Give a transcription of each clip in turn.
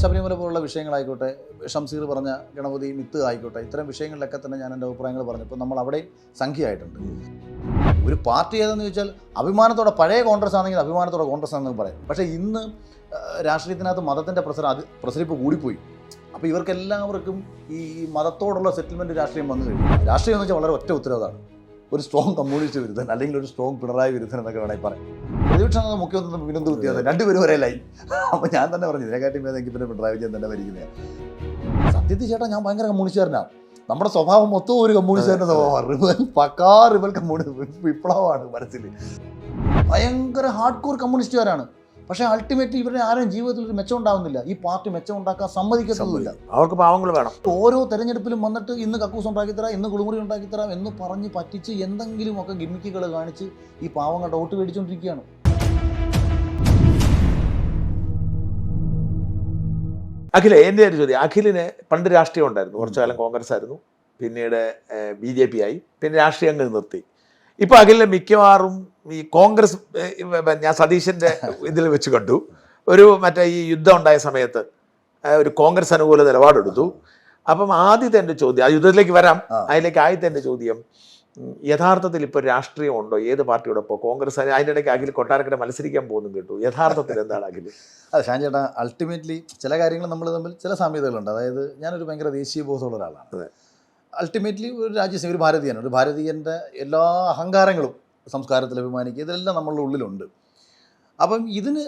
ശബരിമല പോലുള്ള വിഷയങ്ങളായിക്കോട്ടെ, ഷംസീർ പറഞ്ഞ ഗണപതി മിത്ത് ആയിക്കോട്ടെ, ഇത്തരം വിഷയങ്ങളിലൊക്കെ തന്നെ ഞാൻ എൻ്റെ അഭിപ്രായങ്ങൾ പറഞ്ഞപ്പോൾ നമ്മൾ അവിടെയും സംഖ്യയായിട്ടുണ്ട്. ഒരു പാർട്ടി ഏതെന്ന് ചോദിച്ചാൽ അഭിമാനത്തോടെ പഴയ കോൺഗ്രസ് ആണെങ്കിൽ അഭിമാനത്തോടെ കോൺഗ്രസ് ആണെന്ന് പറയും. പക്ഷേ ഇന്ന് രാഷ്ട്രീയത്തിനകത്ത് മതത്തിൻ്റെ പ്രസരിപ്പ് കൂടിപ്പോയി. അപ്പോൾ ഇവർക്കെല്ലാവർക്കും ഈ മതത്തോടുള്ള സെറ്റിൽമെൻറ്റ് രാഷ്ട്രീയം വന്നു കഴിഞ്ഞു. രാഷ്ട്രീയം എന്ന് വെച്ചാൽ വളരെ ഒറ്റ ഉത്തരവാദമാണ്. ഒരു സ്ട്രോങ് കമ്മ്യൂണിസ്റ്റ് വിരുദ്ധൻ അല്ലെങ്കിൽ ഒരു സ്ട്രോങ് പിണറായി വിരുദ്ധൻ എന്നൊക്കെ വേണമെങ്കിൽ പറയാം. പ്രതിപക്ഷം മുഖ്യമന്ത്രി വിനോദ വ്യത്യാസം രണ്ടുപേരും ഒരേ ലൈൻ. അപ്പോൾ ഞാൻ തന്നെ പറഞ്ഞു ഇതിനെക്കാട്ടി എനിക്ക് പിന്നെ പിണറായി വിജയൻ തന്നെ ഭരിക്കുന്നതാണ്. സത്യത്തിൽ ചേട്ടാ ഞാൻ ഭയങ്കര കമ്മ്യൂണിസ്റ്റുകാരനാണ്. നമ്മുടെ സ്വഭാവം മൊത്തം ഒരു കമ്മ്യൂണിസ്റ്റുകാരുടെ സ്വഭാവമാണ്. പക്കാ റിബൽ വിപ്ലവമാണ് മനസ്സിൽ. ഭയങ്കര ഹാർഡ് കോർ കമ്മ്യൂണിസ്റ്റുകാരാണ്. പക്ഷേ അൾട്ടിമേറ്റ്ലി ഇവരുടെ ആരും ജീവിതത്തിൽ ഒരു മെച്ചം ഉണ്ടാകുന്നില്ല. ഈ പാർട്ടി മെച്ചം ഉണ്ടാക്കാൻ സമ്മതിക്കത്തുമില്ല. അവർക്ക് പാവങ്ങൾ വേണം. ഓരോ തെരഞ്ഞെടുപ്പിലും വന്നിട്ട് ഇന്ന് കക്കൂസ് ഉണ്ടാക്കിത്തരാം, ഇന്ന് കുളിമുറി ഉണ്ടാക്കിത്തരാം എന്ന് പറഞ്ഞ് പറ്റിച്ച് എന്തെങ്കിലുമൊക്കെ ഗിമ്മിക്കുകൾ കാണിച്ച് ഈ പാവങ്ങളുടെ വോട്ട് മേടിച്ചുകൊണ്ടിരിക്കുകയാണ്. എൻ്റെ ഒരു ചോദ്യം, അഖിലിന് പണ്ട് രാഷ്ട്രീയം ഉണ്ടായിരുന്നു, കുറച്ചു കാലം കോൺഗ്രസ് ആയിരുന്നു, പിന്നീട് BJP ആയി, പിന്നെ രാഷ്ട്രീയം അങ്ങ് നിർത്തി. ഇപ്പോൾ അഖിലിനെ മിക്കവാറും ഈ കോൺഗ്രസ്, ഞാൻ സതീശൻ്റെ ഇതിൽ വെച്ച് കണ്ടു, മറ്റേ ഈ യുദ്ധം ഉണ്ടായ സമയത്ത് ഒരു കോൺഗ്രസ് അനുകൂല നിലപാടെടുത്തു. അപ്പം ആദ്യത്തെ എൻ്റെ ചോദ്യം, ആ യുദ്ധത്തിലേക്ക് വരാം, അതിലേക്ക് ആദ്യത്തെ എൻ്റെ ചോദ്യം, യഥാർത്ഥത്തിൽ ഇപ്പോൾ രാഷ്ട്രീയം ഉണ്ടോ? ഏത് പാർട്ടിയോടൊപ്പം? കോൺഗ്രസ് അതിൻ്റെ ഇടയ്ക്ക് അഖിൽ കൊട്ടാരക്കര മത്സരിക്കാൻ പോകുന്നു കേട്ടു. യഥാർത്ഥത്തിൽ എന്താണ് അഖിൽ? അതെ ഷാൻ ചേട്ടാ, അൾട്ടിമേറ്റ്ലി ചില കാര്യങ്ങൾ നമ്മൾ തമ്മിൽ ചില സാമ്യതകളുണ്ട്. അതായത് ഞാനൊരു ഭയങ്കര ദേശീയ ബോധമുള്ള ഒരാളാണ്. അൾട്ടിമേറ്റ്ലി ഒരു രാജ്യസ്നേഹി, ഒരു ഭാരതീയനാണ്. ഒരു ഭാരതീയൻ്റെ എല്ലാ അഹങ്കാരങ്ങളും, സംസ്കാരത്തിൽ അഭിമാനിക്കുക, ഇതെല്ലാം നമ്മളുടെ ഉള്ളിലുണ്ട്. അപ്പം ഇതിന്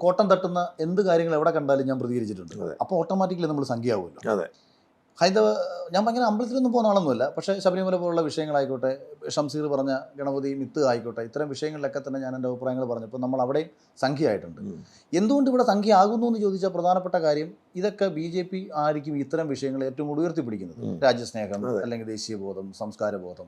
കോട്ടം തട്ടുന്ന എന്ത് കാര്യങ്ങൾ എവിടെ കണ്ടാലും ഞാൻ പ്രതികരിച്ചിട്ടുണ്ട്. അപ്പോൾ ഓട്ടോമാറ്റിക്കലി നമ്മൾ സംഖ്യയാവുമല്ലോ. അതെ, ഞാൻ ഭയങ്കര അമ്പലത്തിലൊന്നും പോകുന്ന ആളൊന്നുമല്ല. പക്ഷേ ശബരിമല പോലുള്ള വിഷയങ്ങളായിക്കോട്ടെ, ഷംസീർ പറഞ്ഞ ഗണപതി മിത്ത് ആയിക്കോട്ടെ, ഇത്തരം വിഷയങ്ങളിലൊക്കെ തന്നെ ഞാൻ എൻ്റെ അഭിപ്രായങ്ങൾ പറഞ്ഞപ്പോൾ നമ്മൾ അവിടെയും സംഖ്യയായിട്ടുണ്ട്. എന്തുകൊണ്ട് ഇവിടെ സംഖ്യ ആകുന്നു എന്ന് ചോദിച്ചാൽ പ്രധാനപ്പെട്ട കാര്യം, ഇതൊക്കെ BJP ആയിരിക്കും ഇത്തരം വിഷയങ്ങൾ ഏറ്റവും കൂടുതൽ ഉയർത്തിപ്പിടിക്കുന്നത്. രാജ്യസ്നേഹം അല്ലെങ്കിൽ ദേശീയബോധം, സംസ്കാരബോധം.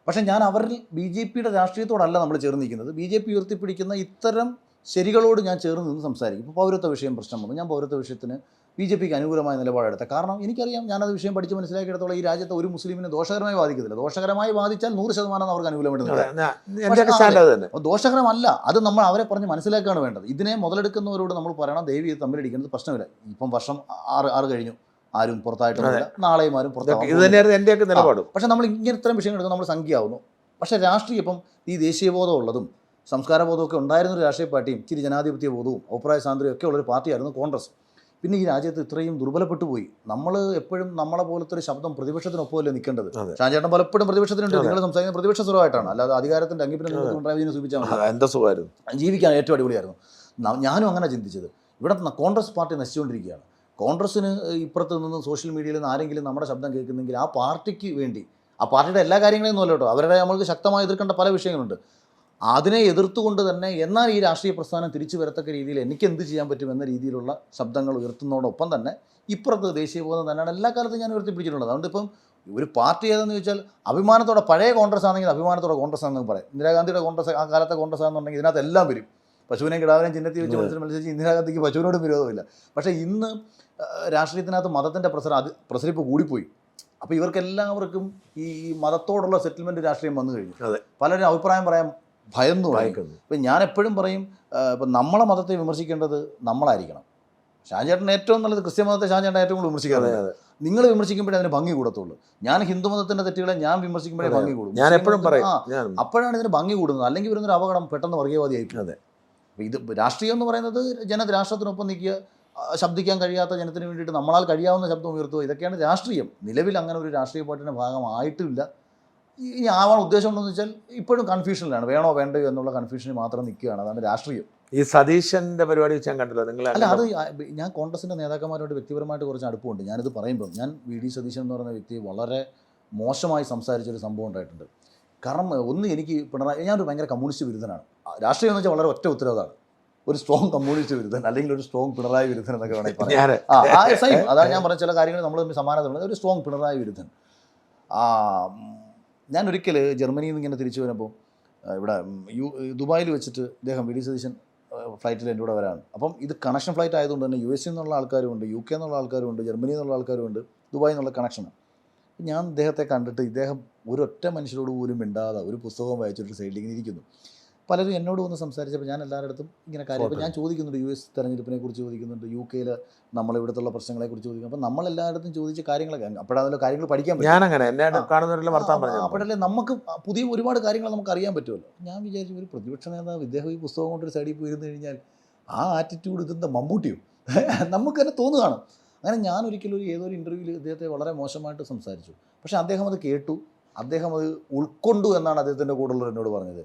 പക്ഷേ ഞാൻ അവരിൽ BJPയുടെ രാഷ്ട്രീയത്തോടല്ല നമ്മൾ ചേർന്ന് നിൽക്കുന്നത്. BJP ഉയർത്തിപ്പിടിക്കുന്ന ഇത്തരം ശരികളോട് ഞാൻ ചേർന്ന് നിന്ന് സംസാരിക്കും. ഇപ്പോൾ പൗരത്വ വിഷയം പ്രശ്നം വന്നു, ഞാൻ പൗരത്വ വിഷയത്തിന് BJPക്ക് അനുകൂലമായ നിലപാടെടുത്ത. കാരണം എനിക്കറിയാം, ഞാനത് വിഷയം പഠിച്ച് മനസ്സിലാക്കിയെടുത്തോളം ഈ രാജ്യത്തെ ഒരു മുസ്ലിമിനെ ദോഷകരമായി ബാധിക്കത്തില്ല. ദോഷകരമായി ബാധിച്ചാൽ 100% അവർക്ക് അനുകൂലമായിട്ട് ദോഷകരമല്ല. അത് നമ്മൾ അവരെ പറഞ്ഞ് മനസ്സിലാക്കുകയാണ് വേണ്ടത്. ഇതിനെ മുതലെടുക്കുന്നവരോട് നമ്മൾ പറയണം, ദയവ് ഇത് തമ്മിലടിക്കുന്നത് പ്രശ്നമില്ല. ഇപ്പം വർഷം 6 കഴിഞ്ഞു, ആരും പുറത്തായിട്ടില്ല, നാളെയും ആരും പുറത്താകും. പക്ഷേ നമ്മൾ ഇങ്ങനെ ഇത്തരം വിഷയങ്ങൾ എടുക്കുമ്പോൾ നമ്മൾ സംഖ്യയാവുന്നു. പക്ഷേ രാഷ്ട്രീയം ഇപ്പം ഈ ദേശീയബോധം ഉള്ളതും സംസ്കാരബോധമൊക്കെ ഉണ്ടായിരുന്നൊരു രാഷ്ട്രീയ പാർട്ടിയും ഇച്ചിരി ജനാധിപത്യ ബോധവും അഭിപ്രായ സ്വാതന്ത്ര്യവും ഒക്കെ ഉള്ളൊരു പാർട്ടിയായിരുന്നു കോൺഗ്രസ്. പിന്നെ ഈ രാജ്യത്ത് ഇത്രയും ദുർബലപ്പെട്ടു പോയി. നമ്മൾ എപ്പോഴും നമ്മളെ പോലത്തെ ഒരു ശബ്ദം പ്രതിപക്ഷത്തിനൊപ്പമല്ലേ നിൽക്കേണ്ടത്. ഷാൻചേട്ടൻ പലപ്പോഴും പ്രതിപക്ഷത്തിനുണ്ട്. നിങ്ങൾ സംസാരിക്കുന്ന പ്രതിപക്ഷ സ്വരമായിട്ടാണ്, അല്ലാതെ അധികാരത്തിൻ്റെ അംഗീകാരം സൂചിപ്പിച്ചാൽ ജീവിക്കാൻ ഏറ്റവും അടിപൊളിയായിരുന്നു. ഞാനും അങ്ങനെ ചിന്തിച്ചത്. ഇവിടെ കോൺഗ്രസ് പാർട്ടി നശിച്ചുകൊണ്ടിരിക്കുകയാണ്. കോൺഗ്രസ്സിന് ഇപ്പുറത്ത് നിന്ന് സോഷ്യൽ മീഡിയയിൽ നിന്ന് ആരെങ്കിലും നമ്മുടെ ശബ്ദം കേൾക്കുന്നെങ്കിൽ ആ പാർട്ടിക്ക് വേണ്ടി, ആ പാർട്ടിയുടെ എല്ലാ കാര്യങ്ങളെയും ഒന്നുമല്ല കേട്ടോ, അവരുടെ നമ്മൾക്ക് ശക്തമായി എതിർക്കേണ്ട പല വിഷയങ്ങളുണ്ട്. അതിനെ എതിർത്തുകൊണ്ട് തന്നെ എന്നാൽ ഈ രാഷ്ട്രീയ പ്രസ്ഥാനം തിരിച്ചു വരത്തക്ക രീതിയിൽ എനിക്ക് എന്ത് ചെയ്യാൻ പറ്റുമെന്ന രീതിയിലുള്ള ശബ്ദങ്ങൾ ഉയർത്തുന്നതോടൊപ്പം തന്നെ ഇപ്പുറത്ത് ദേശീയബോധം തന്നെയാണ് എല്ലാ കാലത്തും ഞാൻ ഉയർത്തിപ്പിടിച്ചിട്ടുള്ളത്. അതുകൊണ്ട് ഇപ്പം ഒരു പാർട്ടി ഏതെന്ന് ചോദിച്ചാൽ അഭിമാനത്തോടെ പഴയ കോൺഗ്രസ് ആണെങ്കിൽ അഭിമാനത്തോടെ കോൺഗ്രസ് ആണെന്ന് പറയും. ഇന്ദിരാഗാന്ധിയുടെ കോൺഗ്രസ് ആ കാലത്തെ കോൺഗ്രസ് ആണെന്നുണ്ടെങ്കിൽ ഇതിനകത്ത് എല്ലാം വരും. പശുവിനെ കിടാവിനെയും ചിഹ്നത്തിൽ വെച്ച് മത്സരിച്ച് ഇന്ദിരാഗാന്ധിക്ക് പശുവിനോടും വിരോധമില്ല. പക്ഷേ ഇന്ന് രാഷ്ട്രീയത്തിനകത്ത് മതത്തിൻ്റെ പ്രസരിപ്പ് കൂടിപ്പോയി. അപ്പോൾ ഇവർക്കെല്ലാവർക്കും ഈ മതത്തോടുള്ള സെറ്റിൽമെൻറ്റ് രാഷ്ട്രീയം വന്നു കഴിഞ്ഞു. പലരും അഭിപ്രായം പറയാൻ ഭയന്നു വായിക്കുന്നു. ഇപ്പം ഞാൻ എപ്പോഴും പറയും, ഇപ്പം നമ്മളെ മതത്തെ വിമർശിക്കേണ്ടത് നമ്മളായിരിക്കണം. ഷാൻചേട്ടൻ ഏറ്റവും നല്ലത് ക്രിസ്ത്യൻ മതത്തെ ഷാൻചേട്ടൻ ഏറ്റവും കൂടുതൽ വിമർശിക്കാറുണ്ട്. നിങ്ങൾ വിമർശിക്കുമ്പോഴേ അതിന് ഭംഗി കൂടത്തുള്ളൂ. ഞാൻ ഹിന്ദു മതത്തിൻ്റെ തെറ്റുകളെ ഞാൻ വിമർശിക്കുമ്പോഴേ ഭംഗി കൂടും. ഞാൻ എപ്പോഴും പറയും, അപ്പോഴാണ് ഇതിന് ഭംഗി കൂടുന്നത്. അല്ലെങ്കിൽ വരുന്നൊരു അപകടം പെട്ടെന്ന് വർഗീയവാദിയായിരിക്കും. ഇത് രാഷ്ട്രീയം എന്ന് പറയുന്നത് രാഷ്ട്രത്തിനൊപ്പം നിൽക്കുക, ശബ്ദിക്കാൻ കഴിയാത്ത ജനത്തിന് വേണ്ടിയിട്ട് നമ്മളാൽ കഴിയാവുന്ന ശബ്ദം ഉയർത്തുക, ഇതൊക്കെയാണ് രാഷ്ട്രീയം. നിലവിൽ അങ്ങനെ ഒരു രാഷ്ട്രീയ പാർട്ടിയുടെ ഭാഗമായിട്ടില്ല. ഇനി ആവാൻ ഉദ്ദേശം ഉണ്ടെന്ന് വെച്ചാൽ ഇപ്പോഴും കൺഫ്യൂഷനിലാണ്, വേണോ വേണ്ടയോ എന്നുള്ള കൺഫ്യൂഷനിൽ മാത്രം നിൽക്കുകയാണ്. അതാണ് രാഷ്ട്രീയം. ഈ സതീശൻ്റെ പരിപാടി വെച്ച് ഞാൻ കണ്ടല്ലോ നിങ്ങൾ. അല്ല, അത് ഞാൻ കോൺഗ്രസിൻ്റെ നേതാക്കന്മാരോട് വ്യക്തിപരമായിട്ട് കുറച്ച് അടുപ്പമുണ്ട്. ഞാനിത് പറയുമ്പം ഞാൻ VD സതീശൻ എന്ന് പറയുന്ന വ്യക്തി വളരെ മോശമായി സംസാരിച്ചൊരു സംഭവം ഉണ്ടായിട്ടുണ്ട്. കാരണം ഒന്ന്, എനിക്ക് ഞാനൊരു ഭയങ്കര കമ്മ്യൂണിസ്റ്റ് വിരുദ്ധനാണ്. രാഷ്ട്രീയം എന്ന് വെച്ചാൽ വളരെ ഒറ്റ ഉത്തരവാദമാണ്. ഒരു സ്ട്രോങ് കമ്മ്യൂണിസ്റ്റ് വിരുദ്ധൻ അല്ലെങ്കിൽ ഒരു സ്ട്രോങ് പിണറായി വിരുദ്ധൻ എന്നൊക്കെ വേണമെങ്കിൽ പറയാം. സെയിം അതാണ് ഞാൻ പറഞ്ഞ ചില കാര്യങ്ങൾ നമ്മൾ തമ്മിൽ സമാനതയുള്ളത്. ഒരു സ്ട്രോങ് പിണറായി വിരുദ്ധൻ. ഞാൻ ഒരിക്കൽ ജർമ്മനിയിൽ നിന്ന് ഇങ്ങനെ തിരിച്ചു വരുമ്പോൾ ഇവിടെ ദുബായിൽ വെച്ചിട്ട് ഇദ്ദേഹം VD സതീശൻ ഫ്ലൈറ്റിൽ എൻ്റെ കൂടെ വരാണ്. അപ്പം ഇത് കണക്ഷൻ ഫ്ലൈറ്റ് ആയതുകൊണ്ട് തന്നെ US നിന്നുള്ള ആൾക്കാരുമുണ്ട്, UK എന്നുള്ള ആൾക്കാരുമുണ്ട്, ജർമ്മനിയിൽ നിന്നുള്ള ആൾക്കാരുമുണ്ട്, ദുബായിൽ നിന്നുള്ള കണക്ഷനാണ്. ഞാൻ ഇദ്ദേഹത്തെ കണ്ടിട്ട് ഇദ്ദേഹം ഒരൊറ്റ മനുഷ്യരോട് പോലും മിണ്ടാതെ ഒരു പുസ്തകം വായിച്ചിട്ട് സൈഡിൽ ഇങ്ങനെ ഇരിക്കുന്നു. പലരും എന്നോട് വന്ന് സംസാരിച്ചപ്പോൾ ഞാൻ എല്ലാവരുടെ ഇങ്ങനെ കാര്യം ഇപ്പോൾ ഞാൻ ചോദിക്കുന്നുണ്ട് US തെരഞ്ഞെടുപ്പിനെ കുറിച്ച് ചോദിക്കുന്നുണ്ട്, UK നമ്മളിവിടുത്തുള്ള പ്രശ്നങ്ങളെക്കുറിച്ച് ചോദിക്കും. അപ്പോൾ നമ്മളെല്ലായിടത്തും ചോദിച്ച കാര്യങ്ങളൊക്കെ അപ്പോഴാണല്ലോ കാര്യങ്ങൾ പഠിക്കാൻ പറ്റും. ഞാനങ്ങനെ എന്നെ കാണുന്നവരെല്ലാം വർത്താൻ പറഞ്ഞു. അപ്പോഴല്ലേ നമുക്ക് പുതിയ ഒരുപാട് കാര്യങ്ങൾ നമുക്ക് അറിയാൻ പറ്റുമല്ലോ. ഞാൻ വിചാരിച്ചു ഒരു പ്രതിപക്ഷ നേതാവ് ഇദ്ദേഹം ഈ പുസ്തകം കൊണ്ടൊരു സൈഡിൽ പോയിരുന്നു കഴിഞ്ഞാൽ ആ ആറ്റിറ്റ്യൂഡ് ഇതെന്താ മമ്മൂട്ടിയോ നമുക്ക് തന്നെ തോന്നുകയാണ്. അങ്ങനെ ഞാൻ ഒരിക്കലും ഏതൊരു ഇൻ്റർവ്യൂവിൽ ഇദ്ദേഹത്തെ വളരെ മോശമായിട്ട് സംസാരിച്ചു. പക്ഷേ അദ്ദേഹം അത് കേട്ടു, അദ്ദേഹം അത് ഉൾക്കൊണ്ടു എന്നാണ് അദ്ദേഹത്തിൻ്റെ കൂടെയുള്ളവർ എന്നോട് പറഞ്ഞത്.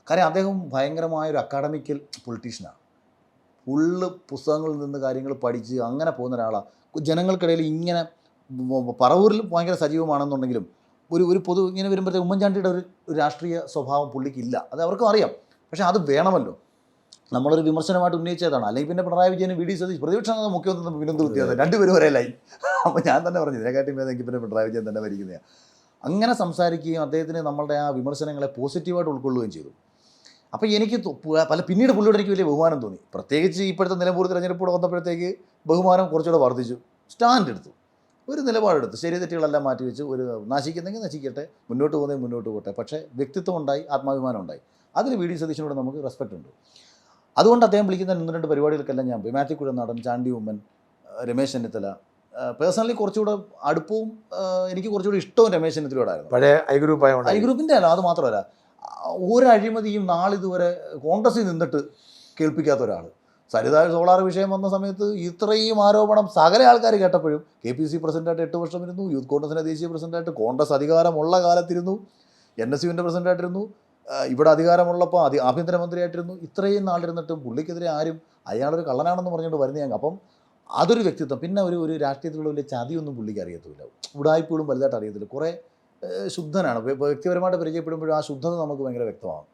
കാര്യം അദ്ദേഹം ഭയങ്കരമായൊരു അക്കാഡമിക്കൽ പൊളിറ്റീഷ്യനാണ്. ഫുള്ള് പുസ്തകങ്ങളിൽ നിന്ന് കാര്യങ്ങൾ പഠിച്ച് അങ്ങനെ പോകുന്ന ഒരാളാണ്. ജനങ്ങൾക്കിടയിൽ ഇങ്ങനെ പറവൂരിൽ ഭയങ്കര സജീവമാണെന്നുണ്ടെങ്കിലും ഒരു പൊതു ഇങ്ങനെ വരുമ്പോഴത്തേക്ക് ഉമ്മൻചാണ്ടിയുടെ ഒരു രാഷ്ട്രീയ സ്വഭാവം പുള്ളിക്കില്ല. അത് അവർക്കും അറിയാം. പക്ഷേ അത് വേണമല്ലോ. നമ്മളൊരു വിമർശനമായിട്ട് ഉന്നയിച്ചതാണ്. അല്ലെങ്കിൽ പിന്നെ പിണറായി വിജയനും VD സതീശ് പ്രതിപക്ഷ മുഖ്യമന്ത്രി വിനോദ വ്യത്യാസം രണ്ടുപേരും ഒരേ ലൈൻ. അപ്പോൾ ഞാൻ തന്നെ പറഞ്ഞു ഇതിനെക്കാട്ടി എനിക്ക് പിന്നെ പിണറായി വിജയൻ തന്നെ ഭരിക്കുന്നതാണ്. അങ്ങനെ സംസാരിക്കുകയും അദ്ദേഹത്തിന് നമ്മളുടെ ആ വിമർശനങ്ങളെ പോസിറ്റീവായിട്ട് ഉൾക്കൊള്ളുകയും ചെയ്തു. അപ്പോൾ എനിക്ക് പിന്നീട് പുള്ളിയോട് എനിക്ക് വലിയ ബഹുമാനം തോന്നി. പ്രത്യേകിച്ച് ഇപ്പോഴത്തെ നിലമ്പൂർ തിരഞ്ഞെടുപ്പ് വന്നപ്പോഴത്തേക്ക് ബഹുമാനം കുറച്ചുകൂടെ വർദ്ധിച്ചു. സ്റ്റാൻഡ് എടുത്തു, ഒരു നിലപാടെടുത്തു, ശരി തെറ്റുകളെല്ലാം മാറ്റി വെച്ച് ഒരു നശിക്കുന്നെങ്കിൽ നശിക്കട്ടെ, മുന്നോട്ട് പോകുന്നതിൽ മുന്നോട്ട് പോട്ടെ. പക്ഷേ വ്യക്തിത്വം ഉണ്ടായി, ആത്മാഭിമാനം ഉണ്ടായി. അതിൽ VD സതീശനോട് നമുക്ക് റെസ്പെക്റ്റ് ഉണ്ട്. അതുകൊണ്ട് അദ്ദേഹം വിളിക്കുന്ന 1-2 പരിപാടികൾക്കെല്ലാം ഞാൻ പോയി. മാത്യു കുഴൽനാടൻ, ചാണ്ടി ഉമ്മൻ, രമേശ് ചെന്നിത്തല. പേഴ്സണലി കുറച്ചുകൂടെ അടുപ്പവും എനിക്ക് കുറച്ചുകൂടി ഇഷ്ടവും രമേശ് ചെന്നിത്തലയോടായിരുന്നു. പഴയ ഐ ഗ്രൂപ്പിൻ്റെ അല്ല, അത് മാത്രമല്ല ഒരു അഴിമതിയും നാളിതുവരെ കോൺഗ്രസിൽ നിന്നിട്ട് കേൾപ്പിക്കാത്ത ഒരാൾ. സരിത സോളാർ വിഷയം വന്ന സമയത്ത് ഇത്രയും ആരോപണം സകല ആൾക്കാർ കേട്ടപ്പോഴും KPC പ്രസിഡൻ്റായിട്ട് 8 വർഷം ഇരുന്നു, യൂത്ത് കോൺഗ്രസിൻ്റെ ദേശീയ പ്രസിഡൻ്റായിട്ട്, കോൺഗ്രസ് അധികാരമുള്ള കാലത്തിരുന്നു, NSUവിൻ്റെ പ്രസിഡൻ്റായിട്ടിരുന്നു, ഇവിടെ അധികാരമുള്ളപ്പോൾ ആഭ്യന്തരമന്ത്രിയായിട്ടിരുന്നു. ഇത്രയും നാളിരുന്നിട്ടും പുള്ളിക്കെതിരെ ആരും അയാളൊരു കള്ളനാണെന്ന് പറഞ്ഞുകൊണ്ട് വരുന്ന അപ്പം അതൊരു വ്യക്തിത്വം. പിന്നെ ഒരു രാഷ്ട്രീയത്തിലുള്ള വലിയ ചതിയൊന്നും പുള്ളിക്ക് അറിയത്തില്ല, ഉടായ്പകളും വലുതായിട്ട് അറിയത്തില്ല. കുറേ ശുദ്ധനാണ്. വ്യക്തിപരമായിട്ട് പരിചയപ്പെടുമ്പോഴും ആ ശുദ്ധത നമുക്ക് ഭയങ്കര വ്യക്തമാകും.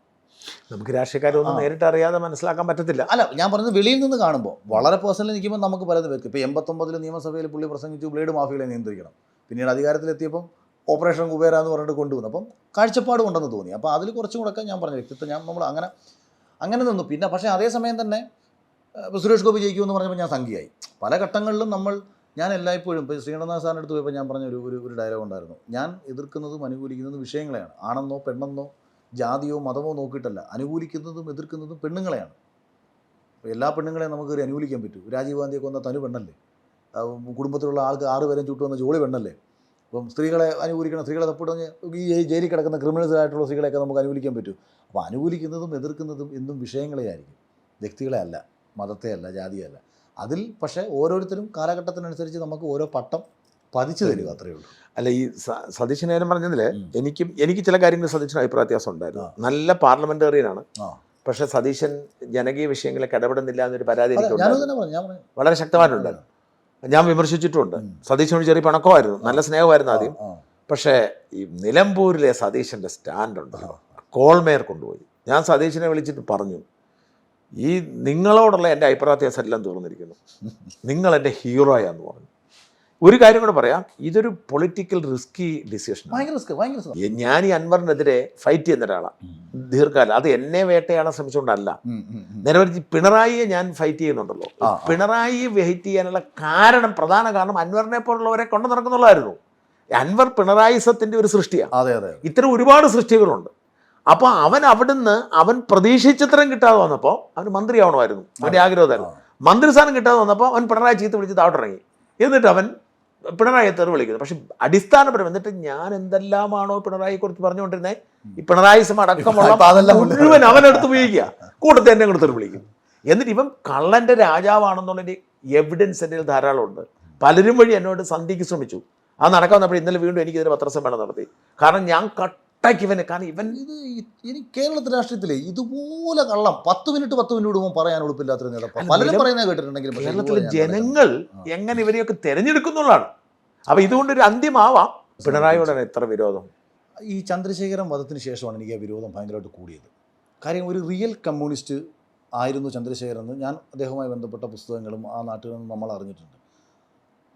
നമുക്ക് രാഷ്ട്രീയക്കാരൊന്നും നേരിട്ട് അറിയാതെ മനസ്സിലാക്കാൻ പറ്റത്തില്ല. അല്ല, ഞാൻ പറഞ്ഞത് വെളിയിൽ നിന്ന് കാണുമ്പോൾ വളരെ പേഴ്സണലി നിൽക്കുമ്പോൾ നമുക്ക് പലതും വ്യക്തി. ഇപ്പോൾ 89 നിയമസഭയിൽ പുള്ളി പ്രസംഗിച്ചു ബ്ലേഡ് മാഫിയകളെ നിയന്ത്രിക്കണം. പിന്നീട് അധികാരത്തിലെത്തിയപ്പം ഓപ്പറേഷൻ കുബേര എന്ന് പറഞ്ഞിട്ട് കൊണ്ടുവന്നു. അപ്പം കാഴ്ചപ്പാടും ഉണ്ടെന്ന് തോന്നി. അപ്പോൾ അതിൽ കുറച്ചും കൂടെ ഞാൻ പറഞ്ഞ വ്യക്തിത്വം നമ്മൾ അങ്ങനെ നിന്നു. പിന്നെ പക്ഷേ അതേസമയം തന്നെ സുരേഷ് ഗോപി ജയിക്കുമെന്ന് പറഞ്ഞപ്പോൾ ഞാൻ സംഖ്യയായി. പല ഘട്ടങ്ങളിലും ഞാൻ എല്ലായ്പ്പോഴും ഇപ്പോൾ ശ്രീകണ്ഠനാഥ് സാറിൻ്റെ അടുത്ത് പോയപ്പോൾ ഞാൻ പറഞ്ഞ ഒരു ഡയലോഗ് ഉണ്ടായിരുന്നു. ഞാൻ എതിർക്കുന്നതും അനുകൂലിക്കുന്നതും വിഷയങ്ങളെയാണ്. ആണെന്നോ പെണ്ണെന്നോ ജാതിയോ മതമോ നോക്കിയിട്ടല്ല. അനുകൂലിക്കുന്നതും എതിർക്കുന്നതും പെണ്ണുങ്ങളെയാണ്. എല്ലാ പെണ്ണുങ്ങളെയും നമുക്ക് അനുകൂലിക്കാൻ പറ്റൂ. രാജീവ് ഗാന്ധിയെ കൊന്ന തനു പെണ്ണല്ലേ? കുടുംബത്തിലുള്ള ആൾക്ക് 6 പേരും ചുട്ടുവന്ന ജോളി പെണ്ണല്ലേ? അപ്പം സ്ത്രീകളെ അനുകൂലിക്കണം. സ്ത്രീകളെ തപ്പിട്ട് ഈ ജയിലിൽ കിടക്കുന്ന ക്രിമിനൽസ് ആയിട്ടുള്ള സ്ത്രീകളെയൊക്കെ നമുക്ക് അനുകൂലിക്കാൻ പറ്റും. അപ്പോൾ അനുകൂലിക്കുന്നതും എതിർക്കുന്നതും എന്നും വിഷയങ്ങളെ ആയിരിക്കും, വ്യക്തികളെ അല്ല, മതത്തെ അല്ല, ജാതിയെ അല്ല. അതിൽ പക്ഷേ ഓരോരുത്തരും കാലഘട്ടത്തിനനുസരിച്ച് നമുക്ക് ഓരോ പട്ടം പതിച്ചു തരിക, അത്രയേ ഉള്ളൂ. അല്ല, ഈ സതീശൻ പറഞ്ഞതിൽ എനിക്ക് ചില കാര്യങ്ങൾ സതീശന് അഭിപ്രായ വ്യത്യാസം ഉണ്ടായിരുന്നു. നല്ല പാർലമെന്റേറിയനാണ്, പക്ഷെ സതീശൻ ജനകീയ വിഷയങ്ങളിലേക്ക് ഇടപെടുന്നില്ല എന്നൊരു പരാതി വളരെ ശക്തമായിട്ടുണ്ടായിരുന്നു. ഞാൻ വിമർശിച്ചിട്ടുണ്ട്. സതീശനോട് ചെറിയ പിണക്കമായിരുന്നു, നല്ല സ്നേഹമായിരുന്നു ആദ്യം. പക്ഷേ ഈ നിലമ്പൂരിലെ സതീശൻ്റെ സ്റ്റാൻഡുണ്ട്, കോൾമേർ കൊണ്ടുപോയി. ഞാൻ സതീശനെ വിളിച്ചിട്ട് പറഞ്ഞു, ഈ നിങ്ങളോടുള്ള എൻ്റെ അഭിപ്രായ വ്യത്യാസം എല്ലാം തീർന്നിരിക്കുന്നു, നിങ്ങൾ എൻ്റെ ഹീറോയാന്ന് പറഞ്ഞു. ഒരു കാര്യം കൂടെ പറയാം, ഇതൊരു പൊളിറ്റിക്കൽ റിസ്കി ഡിസിഷൻ. ഞാൻ ഈ അൻവറിനെതിരെ ഫൈറ്റ് ചെയ്യുന്ന ഒരാളാണ് ദീർഘകാലം. അത് എന്നെ വേട്ടയാടാൻ ശ്രമിച്ചുകൊണ്ടല്ല. നിരവധി പിണറായിയെ ഞാൻ ഫൈറ്റ് ചെയ്യുന്നുണ്ടല്ലോ. പിണറായിയെ വെയിറ്റ് ചെയ്യാനുള്ള പ്രധാന കാരണം അൻവറിനെ പോലുള്ളവരെ കൊണ്ടു നടക്കുന്നുള്ളതായിരുന്നു. അൻവർ പിണറായിസത്തിന്റെ ഒരു സൃഷ്ടിയാണ്. ഇത്തരം ഒരുപാട് സൃഷ്ടികളുണ്ട്. അപ്പോൾ അവൻ പ്രതീക്ഷിച്ചത്രയും കിട്ടാതെ വന്നപ്പോൾ അവന് മന്ത്രിയാവണമായിരുന്നു, അവൻ്റെ ആഗ്രഹമായിരുന്നു. മന്ത്രിസ്ഥാനം കിട്ടാതെ വന്നപ്പോൾ അവൻ പിണറായി ചീത്ത വിളിച്ച് താഴോട്ടിറങ്ങി. എന്നിട്ട് അവൻ പിണറായിയെ തെറി വിളിക്കുന്നത്. പക്ഷെ അടിസ്ഥാനപരം എന്നിട്ട് ഞാൻ എന്തെല്ലാമാണോ പിണറായിയെ കുറിച്ച് പറഞ്ഞുകൊണ്ടിരുന്നത്, ഈ പിണറായിസം അടക്കമുള്ള മുഴുവൻ അവനെടുത്ത് ഉപയോഗിക്കുക, കൂട്ടത്തെ എന്നെ കൂടെ തെറി വിളിക്കും. എന്നിട്ട് ഇവൻ കള്ളന്റെ രാജാവാണെന്നുള്ളതിൻ്റെ എവിഡൻസ് എൻ്റെ ധാരാളം ഉണ്ട്. പലരും വഴി എന്നോട് സന്ധിക്ക് ശ്രമിച്ചു. അത് നടക്കാൻ വന്നപ്പോൾ ഇന്നലെ വീണ്ടും എനിക്കിതിന് പത്രസമ്മേളനം നടത്തി. കാരണം ഞാൻ ഇവന്, കാരണം ഇവൻ ഇനി കേരളത്തിലെ രാഷ്ട്രീയത്തിലെ ഇതുപോലെ കള്ളം 10 മിനിറ്റ് വിടുമ്പോൾ പറയാൻ ഉറപ്പില്ലാത്തൊരു നേതാവ് പലരും പറയുന്നത് കേട്ടിട്ടുണ്ടെങ്കിലും കേരളത്തിലെ ജനങ്ങൾ എങ്ങനെ ഇവരെയൊക്കെ തിരഞ്ഞെടുക്കുന്നുള്ളതാണ്. അപ്പൊ ഇതുകൊണ്ടൊരു അന്ത്യമാവാം പിണറായിയോടാണ് എത്ര വിരോധം. ഈ ചന്ദ്രശേഖരൻ വധത്തിന് ശേഷമാണ് എനിക്ക് ആ വിരോധം ഭയങ്കരമായിട്ട് കൂടിയത്. കാര്യം ഒരു റിയൽ കമ്മ്യൂണിസ്റ്റ് ആയിരുന്നു ചന്ദ്രശേഖരൻ എന്ന് ഞാൻ അദ്ദേഹവുമായി ബന്ധപ്പെട്ട പുസ്തകങ്ങളും ആ നാട്ടിൽ നിന്ന് നമ്മൾ അറിഞ്ഞിട്ടുണ്ട്.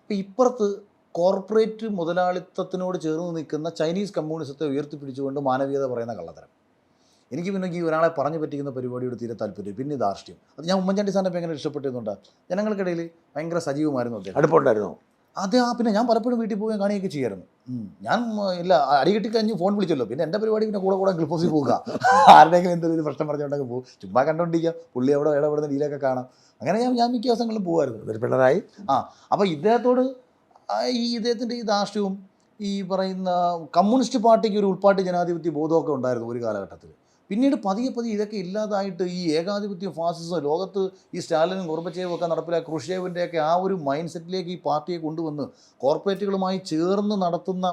അപ്പം ഇപ്പുറത്ത് കോർപ്പറേറ്റ് മുതലാളിത്തത്തിനോട് ചേർന്ന് നിൽക്കുന്ന ചൈനീസ് കമ്മ്യൂണിസത്തെ ഉയർത്തിപ്പിടിച്ചുകൊണ്ട് മാനവീയത പറയുന്ന കള്ളത്തരം. എനിക്ക് പിന്നെ ഈ ഒരാളെ പറഞ്ഞു പറ്റിക്കുന്ന പരിപാടിയോട് തീരെ താല്പര്യം. പിന്നെ ധാർഷ്ട്യം, അത് ഞാൻ ഉമ്മൻചാണ്ടി സാറിനെ എങ്ങനെ ഇഷ്ടപ്പെട്ടിരുന്നുണ്ട്. ജനങ്ങൾക്കിടയിൽ ഭയങ്കര സജീവമായിരുന്നു അദ്ദേഹം. അടുപ്പമുണ്ടായിരുന്നു. അതെ. പിന്നെ ഞാൻ പലപ്പോഴും വീട്ടിൽ പോവുകയും കാണുകയൊക്കെ ചെയ്യായിരുന്നു. ഞാൻ ഇല്ല അടികിട്ടി കഴിഞ്ഞ് ഫോൺ വിളിച്ചല്ലോ, പിന്നെ എൻ്റെ പരിപാടി പിന്നെ കൂടെ ക്ലിപ്പ് ഹൗസിൽ പോവുക, ആരുടെയെങ്കിലും എന്തെങ്കിലും പ്രശ്നം പറഞ്ഞുകൊണ്ടൊക്കെ പോകും, ചുമ്മാ കണ്ടുകൊണ്ടിരിക്കുക, പുള്ളി അവിടെ ഇടപെടുന്ന ഡീലൊക്കെ കാണാം. അങ്ങനെ ഞാൻ മിക്ക ദിവസങ്ങളിലും പോകുമായിരുന്നു. പിണറായി അപ്പോൾ ഇദ്ദേഹത്തോട് ഇദ്ദേഹത്തിൻ്റെ ഈ ധാർഷ്ട്യവും ഈ പറയുന്ന കമ്മ്യൂണിസ്റ്റ് പാർട്ടിക്ക് ഒരു ഉൾപ്പാട്ട് ജനാധിപത്യ ബോധമൊക്കെ ഉണ്ടായിരുന്നു ഒരു കാലഘട്ടത്തിൽ. പിന്നീട് പതിയെ ഇതൊക്കെ ഇല്ലാതായിട്ട് ഈ ഏകാധിപത്യം, ഫാസിസം, ലോകത്ത് ഈ സ്റ്റാലിനും ഗോർബച്ചേവും ഒക്കെ നടപ്പിലാക്കി ക്രുഷ്ചേവിൻ്റെയൊക്കെ ആ ഒരു മൈൻഡ് സെറ്റിലേക്ക് ഈ പാർട്ടിയെ കൊണ്ടുവന്ന് കോർപ്പറേറ്റുകളുമായി ചേർന്ന് നടത്തുന്ന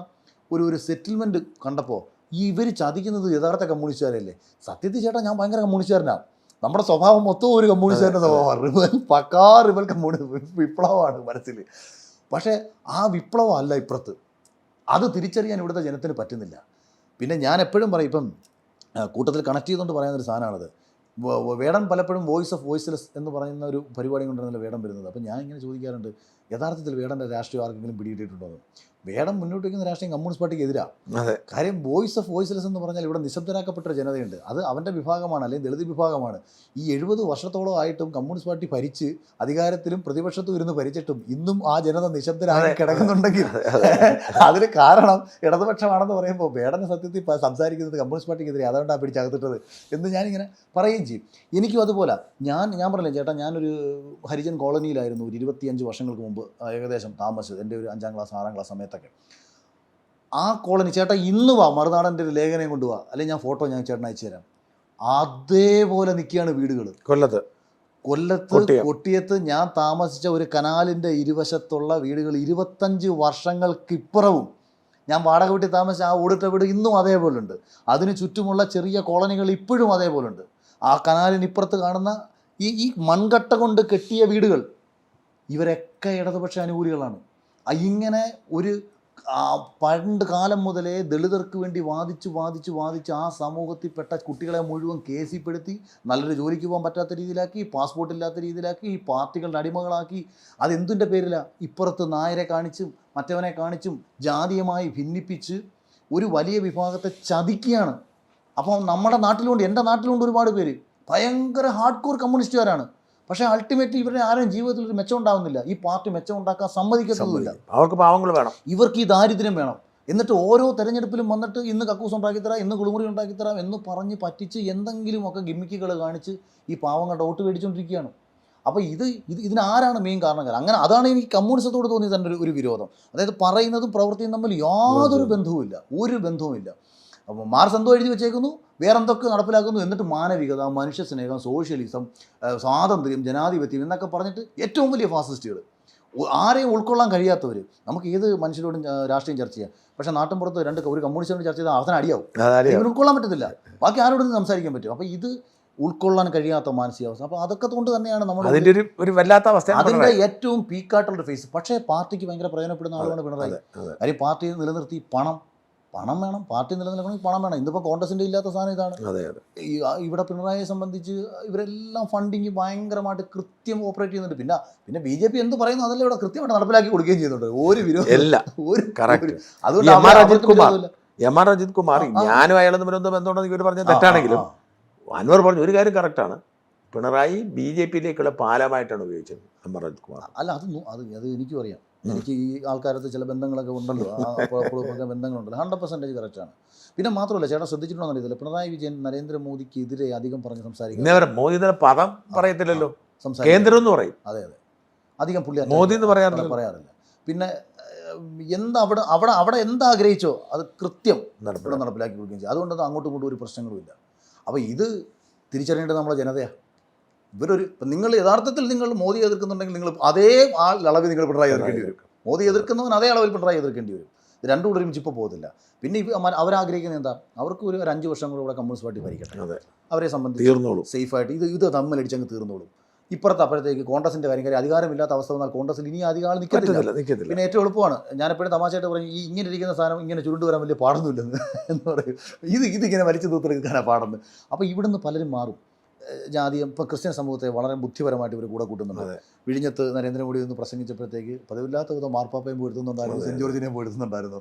ഒരു സെറ്റിൽമെൻറ്റ് കണ്ടപ്പോൾ ഇവർ ചതിക്കുന്നത് യഥാർത്ഥ കമ്മ്യൂണിസ്റ്റുകാരല്ലേ. സത്യത്തിൽ ചേട്ടാ ഞാൻ ഭയങ്കര കമ്മ്യൂണിസ്റ്റുകാരനാണ്. നമ്മുടെ സ്വഭാവം മൊത്തം ഒരു കമ്മ്യൂണിസ്റ്റുകാരൻ്റെ സ്വഭാവമാണ്. പക്കാ റിബൽ വിപ്ലവമാണ് മനസ്സിൽ. പക്ഷേ ആ വിപ്ലവം അല്ല ഇപ്പുറത്ത്. അത് തിരിച്ചറിയാൻ ഇവിടുത്തെ ജനത്തിന് പറ്റുന്നില്ല. പിന്നെ ഞാൻ എപ്പോഴും പറയും, ഇപ്പം കൂട്ടത്തിൽ കണക്ട് ചെയ്തുകൊണ്ട് പറയുന്നൊരു സാധനമാണത്. വേടൻ പലപ്പോഴും വോയിസ് ഓഫ് വോയിസ്ലെസ് എന്ന് പറയുന്ന ഒരു പരിപാടി കൊണ്ടാണല്ലോ വേടൻ വരുന്നത്. അപ്പോൾ ഞാൻ ഇങ്ങനെ ചോദിക്കാറുണ്ട്, യഥാർത്ഥത്തിൽ വേടൻ്റെ രാഷ്ട്രീയം ആർക്കെങ്കിലും പിടികിട്ടിട്ടുണ്ടോ? വേടൻ മുന്നോട്ട് വയ്ക്കുന്ന രാഷ്ട്രീയം കമ്മ്യൂണിസ്റ്റ് പാർട്ടിക്ക് എതിരാണ്. കാര്യം വോയിസ് ഓഫ് വോയിസ്ലെസ് എന്ന് പറഞ്ഞാൽ ഇവിടെ നിശബ്ദരാക്കപ്പെട്ട ജനതയുണ്ട്. അത് അവൻ്റെ വിഭാഗമാണ്, അല്ലെങ്കിൽ ദളിത് വിഭാഗമാണ്. ഈ 70 വർഷത്തോളം ആയിട്ടും കമ്മ്യൂണിസ്റ്റ് പാർട്ടി ഭരിച്ച് അധികാരത്തിലും പ്രതിപക്ഷത്തും ഇരുന്ന് ഭരിച്ചിട്ടും ഇന്നും ആ ജനത നിശബ്ദരായി കിടക്കുന്നുണ്ടെങ്കിൽ അതിന് കാരണം ഇടതുപക്ഷമാണെന്ന് പറയുമ്പോൾ വേടന് സത്യത്തിൽ സംസാരിക്കുന്നത് കമ്മ്യൂണിസ്റ്റ് പാർട്ടിക്കെതിരെ, അതുകൊണ്ടാണ് പിടിച്ചകത്തിട്ടത് എന്ന് ഞാനിങ്ങനെ പറയുകയും ചെയ്യും. എനിക്കും അതുപോലെ ഞാൻ പറഞ്ഞില്ലേ ചേട്ടാ, ഞാനൊരു ഹരിജൻ കോളനിയിലായിരുന്നു ഒരു 25 വർഷങ്ങൾക്ക് മുമ്പ് ഏകദേശം താമസിച്ചത്, എൻ്റെ ഒരു 5ാം ക്ലാസ് 6ാം ക്ലാസ് സമയത്തൊക്കെ. ആ കോളനി ചേട്ടാ ഇന്ന് വാ, മറുനാടൻ്റെ ഒരു ലേഖനം കൊണ്ടുപോവാ, അല്ലെങ്കിൽ ഞാൻ ഫോട്ടോ ഞാൻ ചേട്ടൻ അയച്ചു തരാം. അതേപോലെ നിൽക്കുകയാണ് വീടുകൾ. കൊല്ലത്ത് കൊട്ടിയത്ത് ഞാൻ താമസിച്ച ഒരു കനാലിൻ്റെ ഇരുവശത്തുള്ള വീടുകൾ 25 വർഷങ്ങൾക്കിപ്പുറവും ഞാൻ വാടക വീട്ടിൽ താമസിച്ച ആ ഓടിട്ട വീട് ഇന്നും അതേപോലുണ്ട്. അതിന് ചുറ്റുമുള്ള ചെറിയ കോളനികൾ ഇപ്പോഴും അതേപോലുണ്ട്. ആ കനാലിനിപ്പുറത്ത് കാണുന്ന ഈ മൺകട്ട കൊണ്ട് കെട്ടിയ വീടുകൾ ഇവരൊക്കെ ഇടതുപക്ഷ അനുകൂലികളാണ്. ഇങ്ങനെ ഒരു പണ്ട് കാലം മുതലേ ദളിതർക്ക് വേണ്ടി വാദിച്ച് ആ സമൂഹത്തിൽപ്പെട്ട കുട്ടികളെ മുഴുവൻ കേസിൽപ്പെടുത്തി നല്ലൊരു ജോലിക്ക് പോകാൻ പറ്റാത്ത രീതിയിലാക്കി, പാസ്പോർട്ട് ഇല്ലാത്ത രീതിയിലാക്കി, ഈ പാർട്ടികളുടെ അടിമകളാക്കി. അതെന്തിൻ്റെ പേരിലാണ്? ഇപ്പുറത്ത് നായരെ കാണിച്ചും മറ്റവനെ കാണിച്ചും ജാതീയമായി ഭിന്നിപ്പിച്ച് ഒരു വലിയ വിഭാഗത്തെ ചതിക്കുകയാണ്. അപ്പോൾ നമ്മുടെ നാട്ടിലുണ്ട്, എൻ്റെ നാട്ടിലുണ്ട് ഒരുപാട് പേര് ഭയങ്കര ഹാർഡ് കോർ കമ്മ്യൂണിസ്റ്റുകാരാണ്. പക്ഷേ അൾട്ടിമേറ്റ്ലി ഇവരുടെ ആരും ജീവിതത്തിൽ ഒരു മെച്ചം ഉണ്ടാകുന്നില്ല. ഈ പാർട്ടി മെച്ചം ഉണ്ടാക്കാൻ സമ്മതിക്കത്തുമില്ല. അവർക്ക് പാവങ്ങൾ വേണം, ഇവർക്ക് ഈ ദാരിദ്ര്യം വേണം. എന്നിട്ട് ഓരോ തെരഞ്ഞെടുപ്പിലും വന്നിട്ട് ഇന്ന് കക്കൂസ് ഉണ്ടാക്കിത്തരാം, ഇന്ന് കുളിമുറി ഉണ്ടാക്കിത്തരാം എന്ന് പറഞ്ഞ് പറ്റിച്ച് എന്തെങ്കിലുമൊക്കെ ഗിമ്മിക്കുകൾ കാണിച്ച് ഈ പാവങ്ങളുടെ വോട്ട് മേടിച്ചുകൊണ്ടിരിക്കുകയാണ്. അപ്പോൾ ഇതിനാരാണ് മെയിൻ കാരണക്കാർ? അങ്ങനെ അതാണ് എനിക്ക് കമ്മ്യൂണിസത്തോട് തോന്നിയത് എൻ്റെ ഒരു വിരോധം. അതായത് പറയുന്നതും പ്രവൃത്തിയും തമ്മിൽ യാതൊരു ബന്ധവുമില്ല, ഒരു ബന്ധവുമില്ല. അപ്പോൾ മാർക്സ് എന്തോ എഴുതി വെച്ചേക്കുന്നു, വേറെന്തൊക്കെ നടപ്പിലാക്കുന്നു, എന്നിട്ട് മാനവികത, മനുഷ്യ സ്നേഹം, സോഷ്യലിസം, സ്വാതന്ത്ര്യം, ജനാധിപത്യം എന്നൊക്കെ പറഞ്ഞിട്ട് ഏറ്റവും വലിയ ഫാസിസ്റ്റുകൾ, ആരെയും ഉൾക്കൊള്ളാൻ കഴിയാത്തവർ. നമുക്ക് ഏത് മനുഷ്യരോടും രാഷ്ട്രീയം ചർച്ച ചെയ്യാം, പക്ഷേ നാട്ടിൻപുറത്ത് ഒരു കമ്മ്യൂണിസ്റ്റോട് ചർച്ച ചെയ്താൽ അവസാനം അടിയാവും. ഇവന് ഉൾക്കൊള്ളാൻ പറ്റത്തില്ല, ബാക്കി ആരോടും സംസാരിക്കാൻ പറ്റും. അപ്പോൾ ഇത് ഉൾക്കൊള്ളാൻ കഴിയാത്ത മാനസികാവസ്ഥ. അപ്പോൾ അതൊക്കെ കൊണ്ട് തന്നെയാണ് നമ്മൾ ഒരു വല്ലാത്ത അവസ്ഥ, അതിൻ്റെ ഏറ്റവും പീക്കായിട്ടുള്ള ഫേസ്. പക്ഷേ പാർട്ടിക്ക് ഭയങ്കര പ്രയോജനപ്പെടുന്ന ആളുകളാണ് പിണറായി. കാര്യം പാർട്ടി നിലനിർത്തി പണം വേണം, പാർട്ടി നിലനിൽക്കണമെങ്കിൽ പണം വേണം. ഇന്നിപ്പോൾ കോൺഗ്രസിൻ്റെ ഇല്ലാത്ത സാധനം ഇതാണ്. ഇവിടെ പിണറായിയെ സംബന്ധിച്ച് ഇവരെല്ലാം ഫണ്ടിങ് ഭയങ്കരമായിട്ട് കൃത്യം ഓപ്പറേറ്റ് ചെയ്യുന്നുണ്ട്. പിന്നെ BJP എന്ത് പറയുന്നു അതല്ല ഇവിടെ കൃത്യമായിട്ട് നടപ്പിലാക്കി കൊടുക്കുകയും ചെയ്യുന്നുണ്ട്. ഒരു വിരോധം, അതുകൊണ്ട് എം ആർ അജിത് കുമാർ ഞാനും അയാളെന്ന് ബന്ധമുണ്ടെന്ന് ഇവർ പറഞ്ഞ തെറ്റാണെങ്കിലും അൻവർ പറഞ്ഞു ഒരു കാര്യം കറക്റ്റാണ്, പിണറായി BJPയിലേക്കുള്ള പാലമായിട്ടാണ് ഉപയോഗിച്ചത് എം ആർ അജിത് കുമാർ. അല്ല അത് എനിക്കും അറിയാം. എനിക്ക് ഈ ആൾക്കാരത്ത് ചില ബന്ധങ്ങളൊക്കെ ഉണ്ടല്ലോ, അപ്പോഴൊക്കെ ബന്ധങ്ങളുണ്ടല്ലോ, 100% കറക്റ്റാണ്. പിന്നെ മാത്രമല്ല ചേട്ടാ ശ്രദ്ധിച്ചിട്ടുണ്ടോ അറിയത്തില്ല, പിണറായി വിജയൻ നരേന്ദ്രമോദിക്കെതിരെ അധികം പറഞ്ഞ് സംസാരിക്കുന്നത് മോദി പദം പറയത്തില്ലല്ലോ, കേന്ദ്രം എന്ന് പറയും. അതെ അധികം പുള്ളി മോദി എന്ന് പറയാറില്ല. പിന്നെ അവിടെ എന്താഗ്രഹിച്ചോ അത് കൃത്യം നടപ്പിലാക്കി കൊടുക്കുകയും ചെയ്യും. അതുകൊണ്ടൊന്നും അങ്ങോട്ടും ഇങ്ങോട്ടും ഒരു പ്രശ്നങ്ങളുമില്ല. അപ്പോൾ ഇത് തിരിച്ചറിയേണ്ടത് നമ്മളെ ജനതയാണ്. നിങ്ങൾ യഥാർത്ഥത്തിൽ നിങ്ങൾ മോദി എതിർക്കുന്നുണ്ടെങ്കിൽ നിങ്ങൾ അതേ അളവിൽ നിങ്ങൾ പിണറായി എതിർക്കേണ്ടി വരും. മോദി എതിർക്കുന്നവൻ അതേ അളവിൽ പിണറായി എതിർക്കേണ്ടി വരും. ഇത് രണ്ടും കൂടെ ഒരുമിച്ച് ഇപ്പോൾ പോകുന്നില്ല. പിന്നെ അവരാഗ്രഹിക്കുന്നത് എന്താ? അവർക്ക് ഒരു 5 വർഷം കൂടെ കമ്മ്യൂണിസ്റ്റ് പാർട്ടി ഭരിക്കട്ടെ, അവരെ സംബന്ധിച്ച് സേഫായിട്ട് ഇത് തമ്മിലടിച്ചങ്ങ് തീർന്നോളും. ഇപ്പുറത്ത് അപ്പോഴത്തേക്ക് കോൺഗ്രസിൻ്റെ കാര്യം അധികാരമില്ലാത്ത അവസ്ഥ വന്നാൽ കോൺഗ്രസിൽ ഇനി അധികം ആൾ നിൽക്കത്തില്ല. പിന്നെ ഏറ്റവും എളുപ്പമാണ്, ഞാനെപ്പോഴും തമാശയായിട്ട് പറയും, ഇങ്ങനെ ഇരിക്കുന്ന സാധനം ഇങ്ങനെ ചുരുണ്ട് വരാൻ വലിയ പാടൊന്നുമില്ലെന്ന് എന്ന് പറയും. ഇതിങ്ങനെ വലിച്ചു തൂത്തെടുക്കാനാണ് പാടുന്നത്. അപ്പോൾ ഇവിടുന്ന് പലരും മാറും. ജാതിയം ഇപ്പോൾ ക്രിസ്ത്യൻ സമൂഹത്തെ വളരെ ബുദ്ധിപരമായിട്ട് ഇവർ കൂടെ കൂട്ടുന്നുണ്ട്. വിഴിഞ്ഞത്ത് നരേന്ദ്രമോദി ഒന്ന് പ്രസംഗിച്ചപ്പോഴത്തേക്ക് പതിവില്ലാത്ത വിധം മാർപ്പാപ്പയും പോയിരുത്തുന്നുണ്ടായിരുന്നു, സെൻറ്റ് ജോർജിനെയും പോയിരുത്തുന്നുണ്ടായിരുന്നു.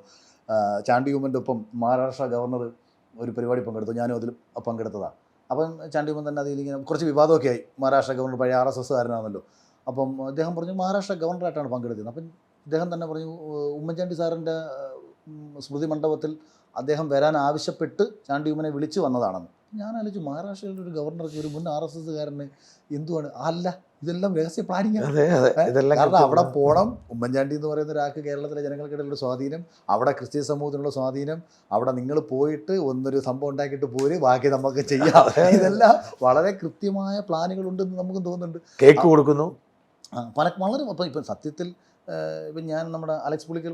ചാണ്ടി ഉമ്മൻ്റെ ഒപ്പം മഹാരാഷ്ട്ര ഗവർണർ ഒരു പരിപാടി പങ്കെടുത്തു, ഞാനും അതിൽ പങ്കെടുത്തതാണ്. അപ്പം ചാണ്ടി ഉമ്മൻ തന്നെ അതിലിങ്ങനെ കുറച്ച് വിവാദമൊക്കെ ആയി. മഹാരാഷ്ട്ര ഗവർണർ പഴയ RSSകാരനാണല്ലോ. അപ്പം അദ്ദേഹം പറഞ്ഞു മഹാരാഷ്ട്ര ഗവർണറായിട്ടാണ് പങ്കെടുത്തത്. അപ്പം അദ്ദേഹം തന്നെ പറഞ്ഞു ഉമ്മൻചാണ്ടി സാറിൻ്റെ സ്മൃതി മണ്ഡപത്തിൽ അദ്ദേഹം വരാൻ ആവശ്യപ്പെട്ട് ചാണ്ടി ഉമ്മനെ വിളിച്ചു വന്നതാണെന്ന്. ഞാൻ ആലോചിച്ചു, മഹാരാഷ്ട്രയിലെ ഒരു ഗവർണർക്ക്, ഒരു മുൻ RSSകാരന് എന്തുവാണ്? അല്ല, ഇതെല്ലാം രഹസ്യ പ്ലാനിങ് ആണ്. കാരണം അവിടെ പോകണം, ഉമ്മൻചാണ്ടി എന്ന് പറയുന്ന ഒരാൾക്ക് കേരളത്തിലെ ജനങ്ങൾക്കിടയിലുള്ള സ്വാധീനം, അവിടെ ക്രിസ്ത്യൻ സമൂഹത്തിനുള്ള സ്വാധീനം, അവിടെ നിങ്ങൾ പോയിട്ട് ഒന്നൊരു സംഭവം ഉണ്ടാക്കിയിട്ട് പോര്, ബാക്കി നമുക്ക് ചെയ്യാം. ഇതെല്ലാം വളരെ കൃത്യമായ പ്ലാനുകളുണ്ടെന്ന് നമുക്കും തോന്നുന്നുണ്ട്. കേക്ക് കൊടുക്കുന്നു വളരെ. അപ്പോൾ ഇപ്പം സത്യത്തിൽ ഇപ്പം ഞാൻ നമ്മുടെ അലക്സ് പുളിക്കൽ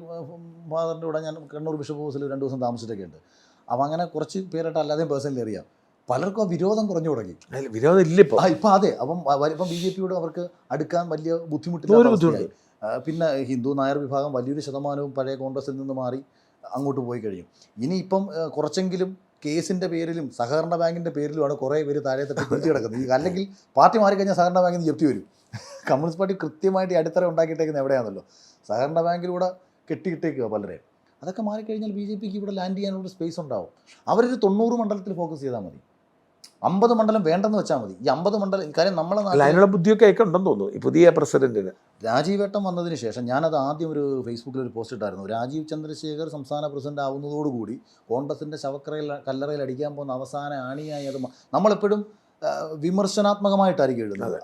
ഫാദറിൻ്റെ കൂടെ ഞാൻ കണ്ണൂർ ബിഷപ്പ് ഹൗസിൽ 2 ദിവസം താമസിച്ചിട്ടൊക്കെ ഉണ്ട്. അപ്പോൾ അങ്ങനെ കുറച്ച് പേരായിട്ട് അല്ലാതെയും പേഴ്സണലി അറിയാം. പലർക്കും ആ വിരോധം കുറഞ്ഞു തുടങ്ങി. വിരോധം ഇല്ല ഇപ്പം അതെ. അപ്പം BJPയോട് അവർക്ക് അടുക്കാൻ വലിയ ബുദ്ധിമുട്ടില്ല. പിന്നെ ഹിന്ദു നായർ വിഭാഗം വലിയൊരു ശതമാനവും പഴയ കോൺഗ്രസിൽ നിന്ന് മാറി അങ്ങോട്ട് പോയി കഴിയും. ഇനിയിപ്പം കുറച്ചെങ്കിലും കേസിൻ്റെ പേരിലും സഹകരണ ബാങ്കിൻ്റെ പേരിലുമാണ് കുറേ പേര് താഴെ തട്ടി പിടിച്ച് കിടക്കുന്നത്. അല്ലെങ്കിൽ പാർട്ടി മാറിക്കഴിഞ്ഞാൽ സഹകരണ ബാങ്കിൽ നിന്ന് ജപ്തി വരും. കമ്മ്യൂണിസ്റ്റ് പാർട്ടി കൃത്യമായിട്ട് അടിത്തറ ഉണ്ടാക്കിയിട്ടേക്കുന്നത് എവിടെയാണല്ലോ, സഹകരണ ബാങ്കിലൂടെ കെട്ടിയിട്ടേക്കുക പലരെയും. അതൊക്കെ മാറിക്കഴിഞ്ഞാൽ BJPക്ക് ഇവിടെ ലാൻഡ് ചെയ്യാനുള്ള സ്പേസ് ഉണ്ടാവും. അവരൊരു 90 മണ്ഡലത്തിൽ ഫോക്കസ് ചെയ്താൽ മതി. 50 മണ്ഡലം വേണ്ടെന്ന് വെച്ചാൽ മതി. ഈ 50 മണ്ഡലം കാര്യം നമ്മളെ അതിനുള്ള ബുദ്ധിയൊക്കെ ഉണ്ടെന്ന് തോന്നുന്നു ഈ പുതിയ പ്രസിഡന്റിന്. രാജീവേട്ടൻ വന്നതിന് ശേഷം ഞാനത് ആദ്യം ഒരു ഫേസ്ബുക്കിൽ ഒരു പോസ്റ്റ് ഇട്ടായിരുന്നു. രാജീവ് ചന്ദ്രശേഖർ സംസ്ഥാന പ്രസിഡന്റ് ആവുന്നതോടുകൂടി കോൺഗ്രസിൻ്റെ കല്ലറയിൽ അടിക്കാൻ പോകുന്ന അവസാന ആണിയായി അത് നമ്മളെപ്പോഴും വിമർശനാത്മകമായിട്ടായിരിക്കും എഴുതുന്നത്.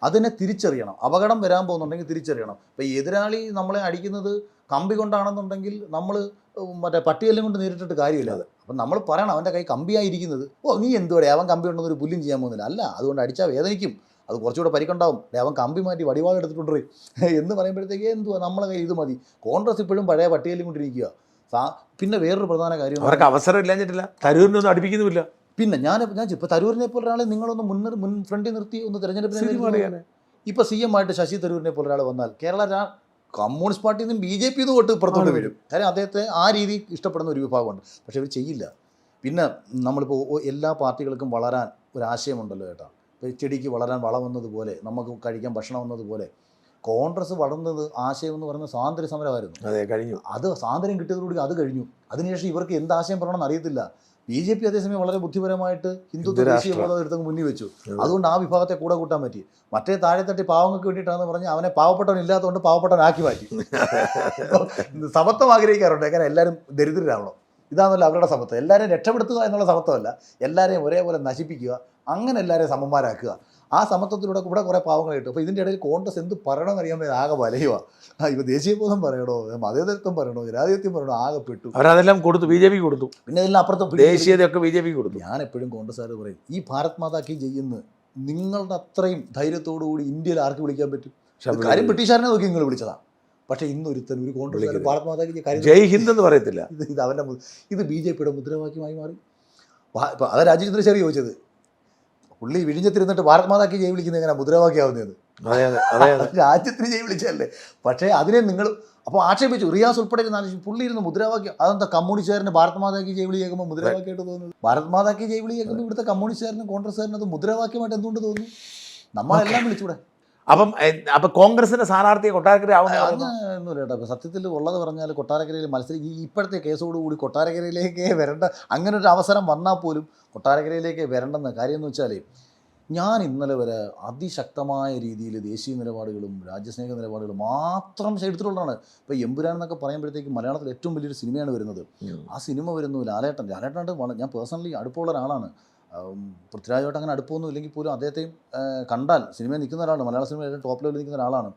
അതിനെ തിരിച്ചറിയണം. അപകടം വരാൻ പോകുന്നുണ്ടെങ്കിൽ തിരിച്ചറിയണം. ഇപ്പോൾ എതിരാളി നമ്മളെ അടിക്കുന്നത് കമ്പി കൊണ്ടാണെന്നുണ്ടെങ്കിൽ നമ്മൾ മറ്റേ പട്ടിയെല്ലാം കൊണ്ട് നേരിട്ടിട്ട് കാര്യമില്ല. അത് അപ്പം നമ്മൾ പറയണം, അവൻ്റെ കൈ കമ്പിയായിരിക്കുന്നത്, നീ എന്തുവരെ അവൻ കമ്പി ഉണ്ടെന്ന് ഒരു പുല്ലും ചെയ്യാൻ പോകുന്നില്ല. അല്ല, അതുകൊണ്ട് അടിച്ചാൽ വേദനിക്കും, അത് കുറച്ചുകൂടെ പരിക്കുണ്ടാവും, അവൻ കമ്പി മാറ്റി വടിവാൾ എടുത്തിട്ടുണ്ട് എന്ന് പറയുമ്പോഴത്തേക്ക് എന്തുവാ നമ്മളെ കൈ ഇത് മതി. കോൺഗ്രസ് ഇപ്പോഴും പഴയ പട്ടിയെല്ലാം കൊണ്ടിരിക്കുക. പിന്നെ വേറൊരു പ്രധാന കാര്യം, അവർക്ക് അവസരം ഇല്ലാഞ്ഞിട്ടില്ല, തരൂരിനൊന്നും അടുപ്പിക്കുന്നുമില്ല. പിന്നെ ഞാൻ ഇപ്പോൾ തരൂരിനെ പോലെ ഒരാളെ നിങ്ങളൊന്ന് മുൻ ഫ്രണ്ടിൽ നിർത്തി ഒന്ന് തിരഞ്ഞെടുപ്പിന് ഇപ്പോൾ CM ആയിട്ട് ശശി തരൂരിനെ പോലെ ഒരാൾ വന്നാൽ കേരള കമ്മ്യൂണിസ്റ്റ് പാർട്ടിയിൽ നിന്നും BJP തൊട്ട് ഇപ്പുറത്തോട്ട് വരും. കാര്യം അദ്ദേഹത്തെ ആ രീതി ഇഷ്ടപ്പെടുന്ന ഒരു വിഭാഗമുണ്ട്. പക്ഷെ ഇവർ ചെയ്യില്ല. പിന്നെ നമ്മളിപ്പോൾ എല്ലാ പാർട്ടികൾക്കും വളരാൻ ഒരാശയമുണ്ടല്ലോ ചേട്ടാ. ഇപ്പോൾ ചെടിക്ക് വളരാൻ വളം എന്നതുപോലെ നമുക്ക് കഴിക്കാൻ ഭക്ഷണം എന്നതുപോലെ കോൺഗ്രസ് വളർന്നത് ആശയം എന്ന് പറയുന്നത് സ്വാതന്ത്ര്യ സമരമായിരുന്നു. അതെ, കഴിഞ്ഞു. അത് സ്വാതന്ത്ര്യം കിട്ടിയതോടുകൂടി അത് കഴിഞ്ഞു. അതിനുശേഷം ഇവർക്ക് എന്ത് ആശയം പറയണമെന്ന് അറിയത്തില്ല. BJP അതേസമയം വളരെ ബുദ്ധിപരമായിട്ട് ഹിന്ദുത്വ ദേശീയ ബോധം എടുത്തങ്ങ് മുന്നിൽ വെച്ചു. അതുകൊണ്ട് ആ വിഭാഗത്തെ കൂടെ കൂട്ടാൻ പറ്റി. മറ്റേ താഴെ തട്ടി പാവങ്ങൾക്ക് വേണ്ടിയിട്ടാണെന്ന് പറഞ്ഞ് അവനെ പാവപ്പെട്ടവൻ ഇല്ലാത്തതുകൊണ്ട് പാവപ്പെട്ടവനാക്കി മാറ്റി. സമത്വം ആഗ്രഹിക്കാറുണ്ട്. കാരണം എല്ലാവരും ദരിദ്രരാവണം, ഇതാണല്ലോ അവരുടെ സമത്വം. എല്ലാവരെയും രക്ഷപ്പെടുത്തുക എന്നുള്ള സമത്വമല്ല, എല്ലാവരെയും ഒരേപോലെ നശിപ്പിക്കുക, അങ്ങനെ എല്ലാവരെയും സമന്മാരാക്കുക. ആ സമത്വത്തിലൂടെ ഇവിടെ കുറേ പാവങ്ങൾ കിട്ടും. അപ്പോൾ ഇതിൻ്റെ ഇടയിൽ കോൺഗ്രസ് എന്ത് പറയണമെന്ന് അറിയാൻ ആകെ വലയുക. ഇപ്പോൾ ദേശീയബോധം പറയണോ, മതേതരത്വം പറയണോ, ജനാധിപത്യം പറയണോ, ആകെ പെട്ടു. അവരതെല്ലാം കൊടുത്തു, BJP കൊടുത്തു. പിന്നെ ഇതെല്ലാം അപ്പുറത്തും ദേശീയതയൊക്കെ BJP കൊടുത്തു. ഞാൻ എപ്പോഴും കോൺഗ്രസ്സുകാർ പറയും, ഈ ഭാരത് മാതാ കി ജയ് നിങ്ങളുടെ അത്രയും ധൈര്യത്തോടു കൂടി ഇന്ത്യയിൽ ആർക്ക് വിളിക്കാൻ പറ്റും? കാര്യം ബ്രിട്ടീഷുകാരനെ നോക്കി നിങ്ങൾ വിളിച്ചതാണ്. പക്ഷേ ഇന്നൊരുത്തൻ ഒരു കോൺഗ്രസ് ഭാരത് മാതാ കി ജയ് ഹിന്ദ് എന്ന് പറയത്തില്ല. ഇത് അവൻ്റെ ഇത് BJPയുടെ മുദ്രാവാക്യമായി മാറി. ഇപ്പോൾ അത് രാജീവ് ചന്ദ്രശേഖർ ചോദിച്ചത്, പുള്ളി വിഴിഞ്ഞത്തിരുന്നിട്ട് ഭാരത് മാതാ കി ജയ് വിളിക്കുന്നത് എങ്ങനെ മുദ്രാവാക്യാവുന്നത്? രാജ്യത്തിന് ജയ് വിളിച്ചതല്ലേ. പക്ഷേ അതിനെ നിങ്ങൾ അപ്പോൾ ആക്ഷേപിച്ചു. റിയാസ് ഉൾപ്പെടെ പുള്ളി ഇരുന്ന് മുദ്രാവാക്യം, അതെന്താ കമ്മ്യൂണിസ്റ്റുകാരന് ഭാരത് മാതാ കി ജയ് വിളി കേൾക്കുമ്പോൾ മുദ്രാവാക്യമായിട്ട് തോന്നുന്നത്? ഭാരത് മാതാ കി ജയ് വിളി കേൾക്കുമ്പോൾ ഇവിടുത്തെ കമ്മ്യൂണിസ്റ്റുകാരനും കോൺഗ്രസ്സുകാരനും അത് മുദ്രാവാക്യമായിട്ട് എന്തുകൊണ്ട് തോന്നുന്നു? നമ്മളെല്ലാം വിളിച്ചൂടെ? അപ്പം കോൺഗ്രസിന്റെ സ്ഥാനാർത്ഥിയെ കൊട്ടാരക്കര ഒന്നുമില്ല കേട്ടോ. ഇപ്പോൾ സത്യത്തിൽ ഉള്ളത് പറഞ്ഞാൽ കൊട്ടാരക്കരയിൽ ഇപ്പോഴത്തെ കേസോടുകൂടി കൊട്ടാരക്കരയിലേക്കേ വരേണ്ട, അങ്ങനെ ഒരു അവസരം വന്നാൽ പോലും കൊട്ടാരക്കരയിലേക്ക് വരേണ്ടെന്ന്. കാര്യം എന്ന് വെച്ചാൽ ഞാൻ ഇന്നലെ വരെ അതിശക്തമായ രീതിയിൽ ദേശീയ നിലപാടുകളും രാജ്യസ്നേഹ നിലപാടുകളും മാത്രം എടുത്തിട്ടുള്ളതാണ്. ഇപ്പോൾ എമ്പുരാൻ എന്നൊക്കെ പറയുമ്പോഴത്തേക്ക് മലയാളത്തിൽ ഏറ്റവും വലിയൊരു സിനിമയാണ് വരുന്നത്. ആ സിനിമ വരുന്നു ലാലേട്ടനായിട്ട് ഞാൻ പേഴ്സണലി അടുപ്പമുള്ള ഒരാളാണ്. പൃഥ്വിരാജുമായിട്ട് അങ്ങനെ അടുപ്പമൊന്നും ഇല്ലെങ്കിൽ പോലും അദ്ദേഹത്തെയും കണ്ടാൽ സിനിമയിൽ നിൽക്കുന്ന ഒരാളാണ്, മലയാള സിനിമയിൽ ഏറ്റവും ടോപ്പ് ലെവലിൽ നിൽക്കുന്ന ഒരാളാണ്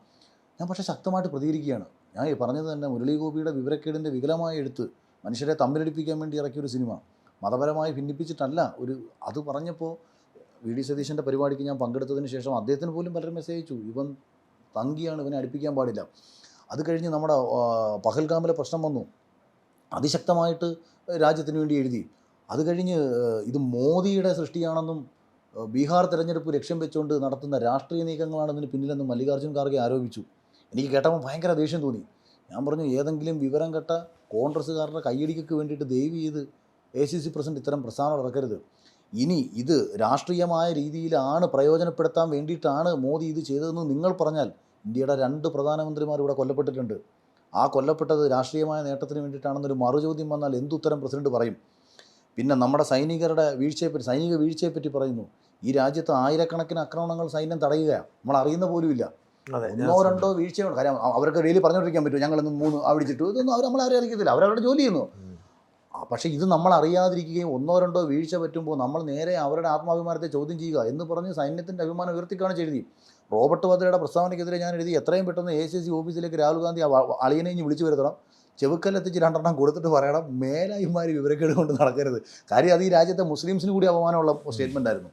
ഞാൻ. പക്ഷേ ശക്തമായിട്ട് പ്രതികരിക്കുകയാണ്. ഞാൻ പറഞ്ഞത് തന്നെ മുരളി ഗോപിയുടെ വിവരക്കേടിൻ്റെ വികലമായ എഴുത്ത് മനുഷ്യരെ തമ്മിലടിപ്പിക്കാൻ വേണ്ടി ഇറക്കിയൊരു സിനിമ, മതപരമായി ഭിന്നിപ്പിച്ചിട്ടല്ല. അത് പറഞ്ഞപ്പോൾ VD സതീശൻ്റെ പരിപാടിക്ക് ഞാൻ പങ്കെടുത്തതിന് ശേഷം അദ്ദേഹത്തിന് പോലും പലരും മെസ്സേജ് അയച്ചു, ഇവൻ തങ്കിയാണ്, ഇവനെ അടുപ്പിക്കാൻ പാടില്ല. അത് കഴിഞ്ഞ് നമ്മുടെ പഹൽഗാമിലെ പ്രശ്നം വന്നു, അതിശക്തമായിട്ട് രാജ്യത്തിന് വേണ്ടി എഴുതി. അത് കഴിഞ്ഞ് ഇത് മോദിയുടെ സൃഷ്ടിയാണെന്നും ബീഹാർ തെരഞ്ഞെടുപ്പ് ലക്ഷ്യം വെച്ചുകൊണ്ട് നടത്തുന്ന രാഷ്ട്രീയ നീക്കങ്ങളാണെന്നതിന് പിന്നിലെന്നും മല്ലികാർജ്ജുൻ ഖാർഗെ ആരോപിച്ചു. എനിക്ക് കേട്ടപ്പോൾ ഭയങ്കര ദേഷ്യം തോന്നി. ഞാൻ പറഞ്ഞു, ഏതെങ്കിലും വിവരം കെട്ട കോൺഗ്രസ്സുകാരുടെ കയ്യടിക്ക് വേണ്ടിയിട്ട് ദയവ് ചെയ്ത് ACC പ്രസിഡന്റ് ഇത്തരം പ്രസ്താവന ഇറക്കരുത്. ഇനി ഇത് രാഷ്ട്രീയമായ രീതിയിലാണ് പ്രയോജനപ്പെടുത്താൻ വേണ്ടിയിട്ടാണ് മോദി ഇത് ചെയ്തതെന്ന് നിങ്ങൾ പറഞ്ഞാൽ, ഇന്ത്യയുടെ 2 പ്രധാനമന്ത്രിമാർ ഇവിടെ കൊല്ലപ്പെട്ടിട്ടുണ്ട്. ആ കൊല്ലപ്പെട്ടത് രാഷ്ട്രീയമായ നേട്ടത്തിന് വേണ്ടിയിട്ടാണെന്നൊരു മറുചോദ്യം വന്നാൽ എന്തുത്തരം പ്രസിഡന്റ് പറയും? പിന്നെ നമ്മുടെ സൈനിക വീഴ്ചയെപ്പറ്റി പറയുന്നു. ഈ രാജ്യത്ത് ആയിരക്കണക്കിന് ആക്രമണങ്ങൾ സൈന്യം തടയുകയാണ്, നമ്മൾ അറിയുന്ന പോലുമില്ല. ഒന്നോ രണ്ടോ വീഴ്ചയുണ്ട്. കാര്യം അവർക്ക് ഡെയിലി പറഞ്ഞുകൊണ്ടിരിക്കാൻ പറ്റും ഞങ്ങളൊന്ന് 3 അവിടിച്ചിട്ടു, ഇതൊന്നും അവർ നമ്മളെ അറിയിക്കത്തില്ല, അവരവരുടെ ജോലി ചെയ്യുന്നു. പക്ഷേ ഇത് നമ്മൾ അറിയാതിരിക്കുകയും ഒന്നോ രണ്ടോ വീഴ്ച പറ്റുമ്പോൾ നമ്മൾ നേരെ അവരുടെ ആത്മാഭിമാനത്തെ ചോദ്യം ചെയ്യുക എന്ന് പറഞ്ഞ് സൈന്യത്തിൻ്റെ അഭിമാനം ഉയർത്തിക്കാണിച്ച് എഴുതി. റോബർട്ട് വദ്രയുടെ പ്രസ്താവനയ്ക്കെതിരെ ഞാൻ എഴുതി, എത്രയും പെട്ടെന്ന് ACC ഓഫീസിലേക്ക് രാഹുൽ ഗാന്ധി അളിയനെ ഇഞ്ഞ് വിളിച്ചു വരുത്തണം, ചെവുക്കല്ലെത്തിച്ച് 2 എണ്ണം കൊടുത്തിട്ട് പറയണം മേലായിമാര് വിവരക്കേട് കൊണ്ട് നടക്കരുത്. കാര്യം അത് ഈ രാജ്യത്തെ മുസ്ലിംസിന് കൂടി അപമാനമുള്ള സ്റ്റേറ്റ്മെൻ്റ് ആയിരുന്നു.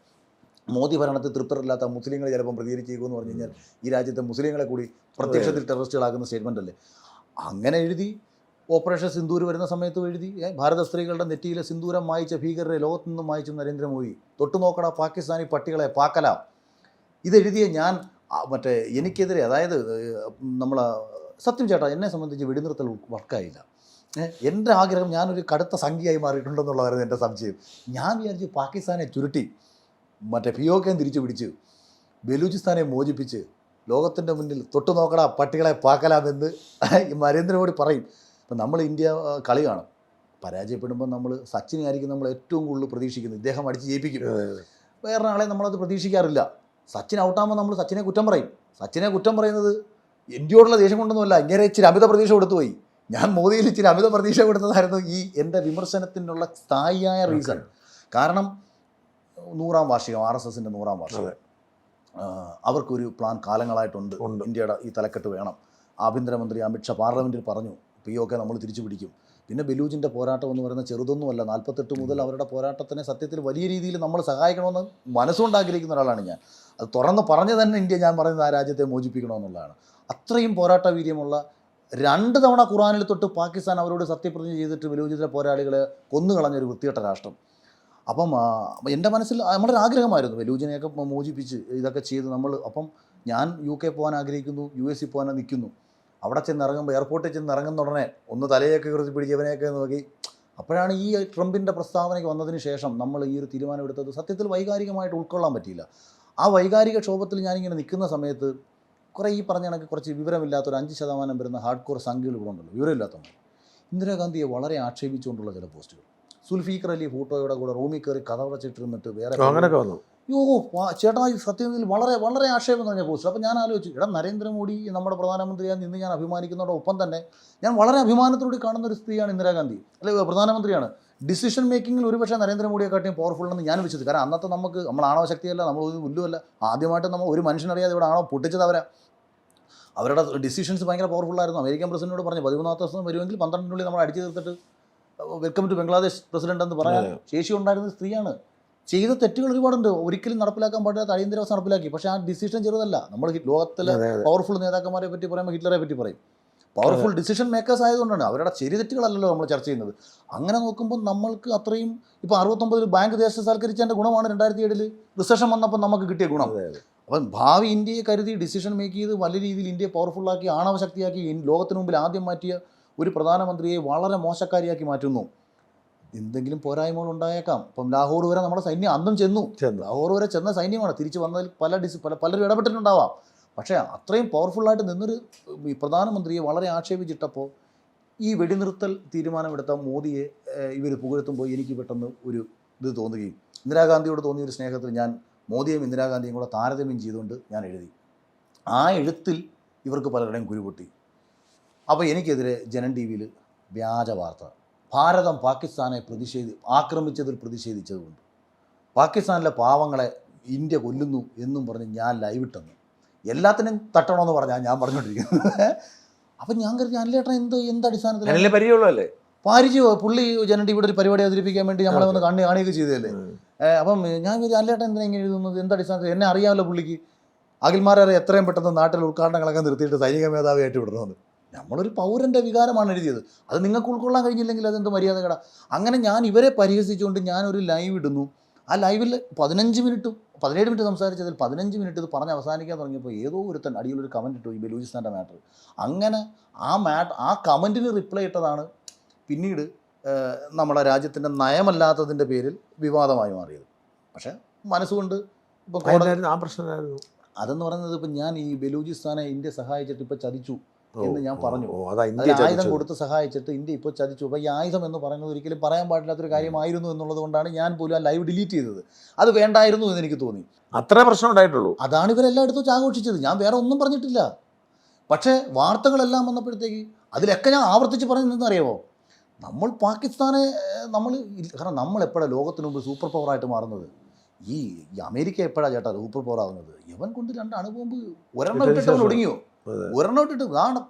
മോദി ഭരണത്തിൽ തൃപ്തരല്ലാത്ത മുസ്ലിങ്ങൾ ചിലപ്പം പ്രതികരിച്ചേക്കുമെന്ന് പറഞ്ഞു കഴിഞ്ഞാൽ ഈ രാജ്യത്തെ മുസ്ലിങ്ങളെ കൂടി പ്രത്യക്ഷത്തിൽ ടെററിസ്റ്റുകളാക്കുന്ന സ്റ്റേറ്റ്മെൻ്റ് അല്ലേ. അങ്ങനെ എഴുതി. ഓപ്പറേഷൻ സിന്ദൂർ വരുന്ന സമയത്തും എഴുതി, ഭാരത സ്ത്രീകളുടെ നെറ്റിയിലെ സിന്ദൂരം മായിച്ച ഭീകരരെ ലോകത്തു നിന്നും മായിച്ചു നരേന്ദ്രമോദി, തൊട്ടുനോക്കട പാകിസ്ഥാനി പട്ടികളെ പാക്കലാം. ഇതെഴുതിയ ഞാൻ മറ്റേ എനിക്കെതിരെ, അതായത് നമ്മൾ സത്യം ചേട്ടാ, എന്നെ സംബന്ധിച്ച് വെടിനിർത്തൽ വർക്കായില്ല. എൻ്റെ ആഗ്രഹം ഞാനൊരു കടുത്ത സംഖ്യയായി മാറിയിട്ടുണ്ടെന്നുള്ളതായിരുന്നു എൻ്റെ സംശയം. ഞാൻ വിചാരിച്ച് പാകിസ്ഥാനെ ചുരുട്ടി മറ്റേ POK തിരിച്ചു പിടിച്ച് ബലൂചിസ്ഥാനെ മോചിപ്പിച്ച് ലോകത്തിൻ്റെ മുന്നിൽ തൊട്ടുനോക്കട പട്ടികളെ പാക്കലാമെന്ന് നരേന്ദ്രമോദി പറയും. ഇപ്പം നമ്മൾ ഇന്ത്യ കളി കാണും, പരാജയപ്പെടുമ്പോൾ നമ്മൾ സച്ചിനെ ആയിരിക്കും നമ്മൾ ഏറ്റവും കൂടുതൽ പ്രതീക്ഷിക്കുന്നത്, ഇദ്ദേഹം അടിച്ച് ജയിപ്പിക്കും. വേറൊരാളെ നമ്മളത് പ്രതീക്ഷിക്കാറില്ല. സച്ചിൻ ഔട്ടാകുമ്പോൾ നമ്മൾ സച്ചിനെ കുറ്റം പറയും. സച്ചിനെ കുറ്റം പറയുന്നത് ഇന്ത്യയോടുള്ള ദേഷ്യം കൊണ്ടൊന്നുമല്ല, ഇങ്ങനെ ഇച്ചിരി അമിത പ്രതീക്ഷ കൊടുത്തു പോയി. ഞാൻ മോദിയിൽ ഇച്ചിരി അമിത പ്രതീക്ഷ കൊടുത്തതായിരുന്നു ഈ എൻ്റെ വിമർശനത്തിനുള്ള സ്ഥായിയായ റീസൺ. കാരണം 100ാം വാർഷികം, RSSൻ്റെ 100ാം വാർഷികം, അവർക്കൊരു പ്ലാൻ കാലങ്ങളായിട്ടുണ്ട്. ഇന്ത്യയുടെ ഈ തലക്കെട്ട് വേണം. ആഭ്യന്തരമന്ത്രി അമിത്ഷാ പാർലമെൻറ്റിൽ പറഞ്ഞു POK നമ്മൾ തിരിച്ചു പിടിക്കും. പിന്നെ ബലൂജിൻ്റെ പോരാട്ടം എന്ന് പറയുന്നത് ചെറുതൊന്നുമല്ല. 48 മുതൽ അവരുടെ പോരാട്ടത്തിനെ സത്യത്തിൽ വലിയ രീതിയിൽ നമ്മൾ സഹായിക്കണമെന്ന് മനസ്സുകൊണ്ട് ആഗ്രഹിക്കുന്ന ഒരാളാണ് ഞാൻ. അത് തുറന്ന് പറഞ്ഞു തന്നെ ഇന്ത്യ, ഞാൻ പറയുന്നത് ആ രാജ്യത്തെ മോചിപ്പിക്കണമെന്നുള്ളതാണ്. അത്രയും പോരാട്ട വീര്യമുള്ള, 2 തവണ ഖുറാനിൽ തൊട്ട് പാകിസ്ഥാൻ അവരോട് സത്യപ്രതിജ്ഞ ചെയ്തിട്ട് ബലൂചിലെ പോരാളികളെ കൊന്നുകളഞ്ഞൊരു വൃത്തികെട്ട രാഷ്ട്രം. അപ്പം എൻ്റെ മനസ്സിൽ നമ്മുടെ ആഗ്രഹമായിരുന്നു ബലൂചിനെയൊക്കെ മോചിപ്പിച്ച് ഇതൊക്കെ ചെയ്ത് നമ്മൾ. അപ്പം ഞാൻ UK പോകാൻ ആഗ്രഹിക്കുന്നു, US പോകാൻ നിൽക്കുന്നു. അവിടെ ചെന്നിറങ്ങുമ്പോൾ, എയർപോർട്ടിൽ ചെന്നിറങ്ങുന്ന ഉടനെ ഒന്ന് തലയൊക്കെ കുറിച്ച് പിടിച്ചവനെയൊക്കെ നോക്കി. അപ്പോഴാണ് ഈ ട്രംപിൻ്റെ പ്രസ്താവനയ്ക്ക് വന്നതിന് ശേഷം നമ്മൾ ഈ ഒരു തീരുമാനം എടുത്തത്. സത്യത്തിൽ വൈകാരികമായിട്ട് ഉൾക്കൊള്ളാൻ പറ്റിയില്ല. ആ വൈകാരിക ക്ഷോഭത്തിൽ ഞാനിങ്ങനെ നിൽക്കുന്ന സമയത്ത് കുറേ ഈ പറഞ്ഞ കണക്ക് കുറച്ച് വിവരമില്ലാത്തൊരു 5% വരുന്ന ഹാർഡ് കോർ സംഖ്യകൾ ഇവിടെ ഉണ്ടല്ലോ, വിവരമില്ലാത്തവർ, ഇന്ദിരാഗാന്ധിയെ വളരെ ആക്ഷേപിച്ചുകൊണ്ടുള്ള ചില പോസ്റ്റുകൾ. സുൽഫീഖർ അലി ഭൂട്ടോയുടെ കൂടെ റൂമിൽ കയറി കഥ വച്ചിട്ടിരുന്നിട്ട് വേറെ അങ്ങനെയൊക്കെ വന്നു. ചേട്ടാ സത്യത്തിൽ വളരെ വളരെ ആക്ഷേപം നിറഞ്ഞ പോസ്റ്റ്. അപ്പോൾ ഞാൻ ആലോചിച്ചു, നരേന്ദ്രമോദി നമ്മുടെ പ്രധാനമന്ത്രിയായി നിന്ന് ഞാൻ അഭിമാനിക്കുന്നതോടൊപ്പം തന്നെ ഞാൻ വളരെ അഭിമാനത്തോടെ കാണുന്ന ഒരു സ്ത്രീയാണ് ഇന്ദിരാഗാന്ധി, അല്ലെങ്കിൽ പ്രധാനമന്ത്രിയാണ്. ഡിസിഷൻ മേക്കിങ്ങിൽ ഒരുപക്ഷെ നരേന്ദ്രമോദിയെക്കാട്ടിയും പവർഫുൾ എന്ന് ഞാൻ വിശ്വസിച്ചു. കാരണം അന്നത്തെ നമ്മൾ ആണവ ശക്തിയല്ല, നമ്മൾ ഒരു പുല്ലുമല്ല. ആദ്യമായിട്ട് നമ്മൾ ഒരു മനുഷ്യനറിയാതെ ഇവിടെ ആണോ പൊട്ടിച്ചത് അവരുടെ ഡിസിഷൻസ് ഭയങ്കര പവർഫുള്ളായിരുന്നു. അമേരിക്കൻ പ്രസിഡന്റിനോട് പറഞ്ഞു 13ാമത്തെ ദിവസം വരുമെങ്കിൽ 12നുള്ളിൽ നമ്മൾ അടിച്ചു തീർത്തിട്ട് വെൽക്കം ടു ബംഗ്ലാദേശ് പ്രസിഡന്റ് എന്ന് പറയാൻ ശേഷി ഉണ്ടായിരുന്ന സ്ത്രീയാണ്. ചെയ്ത തെറ്റുകൾ ഒരുപാടുണ്ട്, ഒരിക്കലും നടപ്പിലാക്കാൻ പാടില്ലാത്ത അടിയന്തരാവസ്ഥ നടപ്പിലാക്കി. പക്ഷേ ആ ഡിസിഷൻ ചെറുതല്ല. നമ്മൾ ലോകത്തിലെ പവർഫുൾ നേതാക്കന്മാരെ പറ്റി പറയുമ്പോൾ ഹിറ്റ്ലറെ പറ്റി പറയും. പവർഫുൾ ഡിസിഷൻ മേക്കേഴ്സ് ആയതുകൊണ്ടാണ്. അവരുടെ ശരി തെറ്റുകളല്ലല്ലോ നമ്മൾ ചർച്ച ചെയ്യുന്നത്. അങ്ങനെ നോക്കുമ്പോൾ നമ്മൾക്ക് അത്രയും ഇപ്പോൾ 69 ബാങ്ക് ദേശസാൽക്കരിച്ചതിൻ്റെ ഗുണമാണ് 2007 റിസഷൻ വന്നപ്പോൾ നമുക്ക് കിട്ടിയ ഗുണം. അപ്പം ഭാവി ഇന്ത്യയെ കരുതി ഡിസിഷൻ മേക്ക് ചെയ്ത് വലിയ രീതിയിൽ ഇന്ത്യയെ പവർഫുള്ളാക്കി ആണവശക്തിയാക്കി ലോകത്തിന് മുമ്പിൽ ആദ്യം മാറ്റിയ ഒരു പ്രധാനമന്ത്രിയെ വളരെ മോശക്കാരിയാക്കി മാറ്റുന്നു. എന്തെങ്കിലും പോരായ്മകൾ ഉണ്ടായേക്കാം. ഇപ്പം ലാഹോർ വരെ നമ്മുടെ സൈന്യം അന്നും ചെന്നു. ലാഹോർ വരെ ചെന്ന സൈന്യമാണ്. തിരിച്ച് വന്നതിൽ പലരും ഇടപെട്ടിട്ടുണ്ടാവാം. പക്ഷേ അത്രയും പവർഫുള്ളായിട്ട് നിന്നൊരു പ്രധാനമന്ത്രിയെ വളരെ ആക്ഷേപിച്ചിട്ടപ്പോൾ ഈ വെടിനിർത്തൽ തീരുമാനമെടുത്ത മോദിയെ ഇവർ പുകഴ്ത്തുമ്പോൾ എനിക്ക് പെട്ടെന്ന് ഒരു ഇത് തോന്നുകയും ഇന്ദിരാഗാന്ധിയോട് തോന്നിയൊരു സ്നേഹത്തിൽ ഞാൻ മോദിയെയും ഇന്ദിരാഗാന്ധിയും കൂടെ താരതമ്യം ചെയ്തുകൊണ്ട് ഞാൻ എഴുതി. ആ എഴുത്തിൽ ഇവർക്ക് പലരുടെയും കുരുപൊട്ടി. അപ്പോൾ എനിക്കെതിരെ ജനൻ TV-യിൽ വ്യാജ വാർത്ത, ഭാരതം പാകിസ്ഥാനെ ആക്രമിച്ചതിൽ പ്രതിഷേധിച്ചതുകൊണ്ട് പാകിസ്ഥാനിലെ പാവങ്ങളെ ഇന്ത്യ കൊല്ലുന്നു എന്നും പറഞ്ഞ് ഞാൻ ലൈവ് ഇട്ടെന്ന് എല്ലാത്തിനും തട്ടണമെന്ന് പറഞ്ഞാൽ ഞാൻ പറഞ്ഞുകൊണ്ടിരിക്കുന്നത്. അപ്പം ഞാൻ കരുതി അല്ലേട്ടൻ എന്തടിസ്ഥാനത്തിൽ പരിചയമോ പുള്ളി ജനൻ TV-യുടെ ഒരു പരിപാടി അവതരിപ്പിക്കാൻ വേണ്ടി നമ്മളെ വന്ന് കാണുകയൊക്കെ ചെയ്തതല്ലേ. അപ്പം ഞാൻ കരുതി അല്ലേട്ടൻ എന്തിനാ ഇങ്ങനെ എഴുതുന്നത്, എന്തടിസ്ഥാനത്തിൽ? എന്നെ അറിയാമല്ലോ പുള്ളിക്ക്, അഖിൽമാരെ എത്രയും പെട്ടെന്ന് നാട്ടിൽ ഉദ്ഘാടനങ്ങളൊക്കെ നിർത്തിയിട്ട് സൈനിക മേധാവിയായിട്ട് വിടണമെന്ന്. നമ്മളൊരു പൗരൻ്റെ വികാരമാണ് എഴുതിയത്. അത് നിങ്ങൾക്ക് ഉൾക്കൊള്ളാൻ കഴിഞ്ഞില്ലെങ്കിൽ അതെന്ത് മര്യാദകേടാ. അങ്ങനെ ഞാൻ ഇവരെ പരിഹസിച്ചുകൊണ്ട് ഞാനൊരു ലൈവ് ഇടുന്നു. ആ ലൈവിൽ 17 മിനിറ്റ് സംസാരിച്ചതിൽ 15 മിനിറ്റ് ഇത് പറഞ്ഞ് അവസാനിക്കാൻ തുടങ്ങിയപ്പോൾ ഏതോ ഒരുത്തൻ അടിയിലൊരു കമൻറ്റ് ഇട്ടു, ഈ ബലൂചിസ്ഥാൻ്റെ മാറ്റർ. അങ്ങനെ ആ കമൻറ്റിന് റിപ്ലൈ ഇട്ടതാണ് പിന്നീട് നമ്മുടെ രാജ്യത്തിൻ്റെ നയമല്ലാത്തതിൻ്റെ പേരിൽ വിവാദമായി മാറിയത്. പക്ഷേ മനസ്സുകൊണ്ട് ഇപ്പം ആ പ്രശ്നമായിരുന്നു അതെന്ന് പറയുന്നത്, ഇപ്പം ഞാൻ ഈ ബലൂചിസ്ഥാനെ ഇന്ത്യ സഹായിച്ചിട്ട് ഇപ്പോൾ ചതിച്ചു എന്ന് ഞാൻ പറഞ്ഞു. അതിൽ ആയുധം കൊടുത്ത് സഹായിച്ചിട്ട് ഇന്ത്യ ഇപ്പോൾ ചതിച്ചു. അപ്പോൾ ഈ ആയുധം എന്ന് പറയുന്നത് ഒരിക്കലും പറയാൻ പാടില്ലാത്തൊരു കാര്യമായിരുന്നു എന്നുള്ളത് കൊണ്ടാണ് ഞാൻ പോലും ആ ലൈവ് ഡിലീറ്റ് ചെയ്തത്. അത് വേണ്ടായിരുന്നു എന്ന് എനിക്ക് തോന്നി. അത്ര പ്രശ്നം ഉണ്ടായിട്ടുള്ളൂ. അതാണ് ഇവരെല്ലായിടത്തും വെച്ച് ആഘോഷിച്ചത്. ഞാൻ വേറെ ഒന്നും പറഞ്ഞിട്ടില്ല. പക്ഷേ വാർത്തകളെല്ലാം വന്നപ്പോഴത്തേക്ക് അതിലൊക്കെ ഞാൻ ആവർത്തിച്ച് പറയുന്നതെന്ന് അറിയാമോ, നമ്മൾ പാകിസ്ഥാനെ കാരണം നമ്മൾ എപ്പോഴാണ് ലോകത്തിന് മുമ്പ് സൂപ്പർ പവറായിട്ട് മാറുന്നത്? ഈ അമേരിക്ക എപ്പോഴാണ് ചേട്ടാ സൂപ്പർ പവർ ആകുന്നത്? ഇവൻ കൊണ്ട് 2 അണുബോംബ് ഒരെണ്ണം ഇട്ടിട്ട് അവൻ ഒടുങ്ങിയോ? ഒരെണ്ണം ഇട്ടിട്ട് കാരണം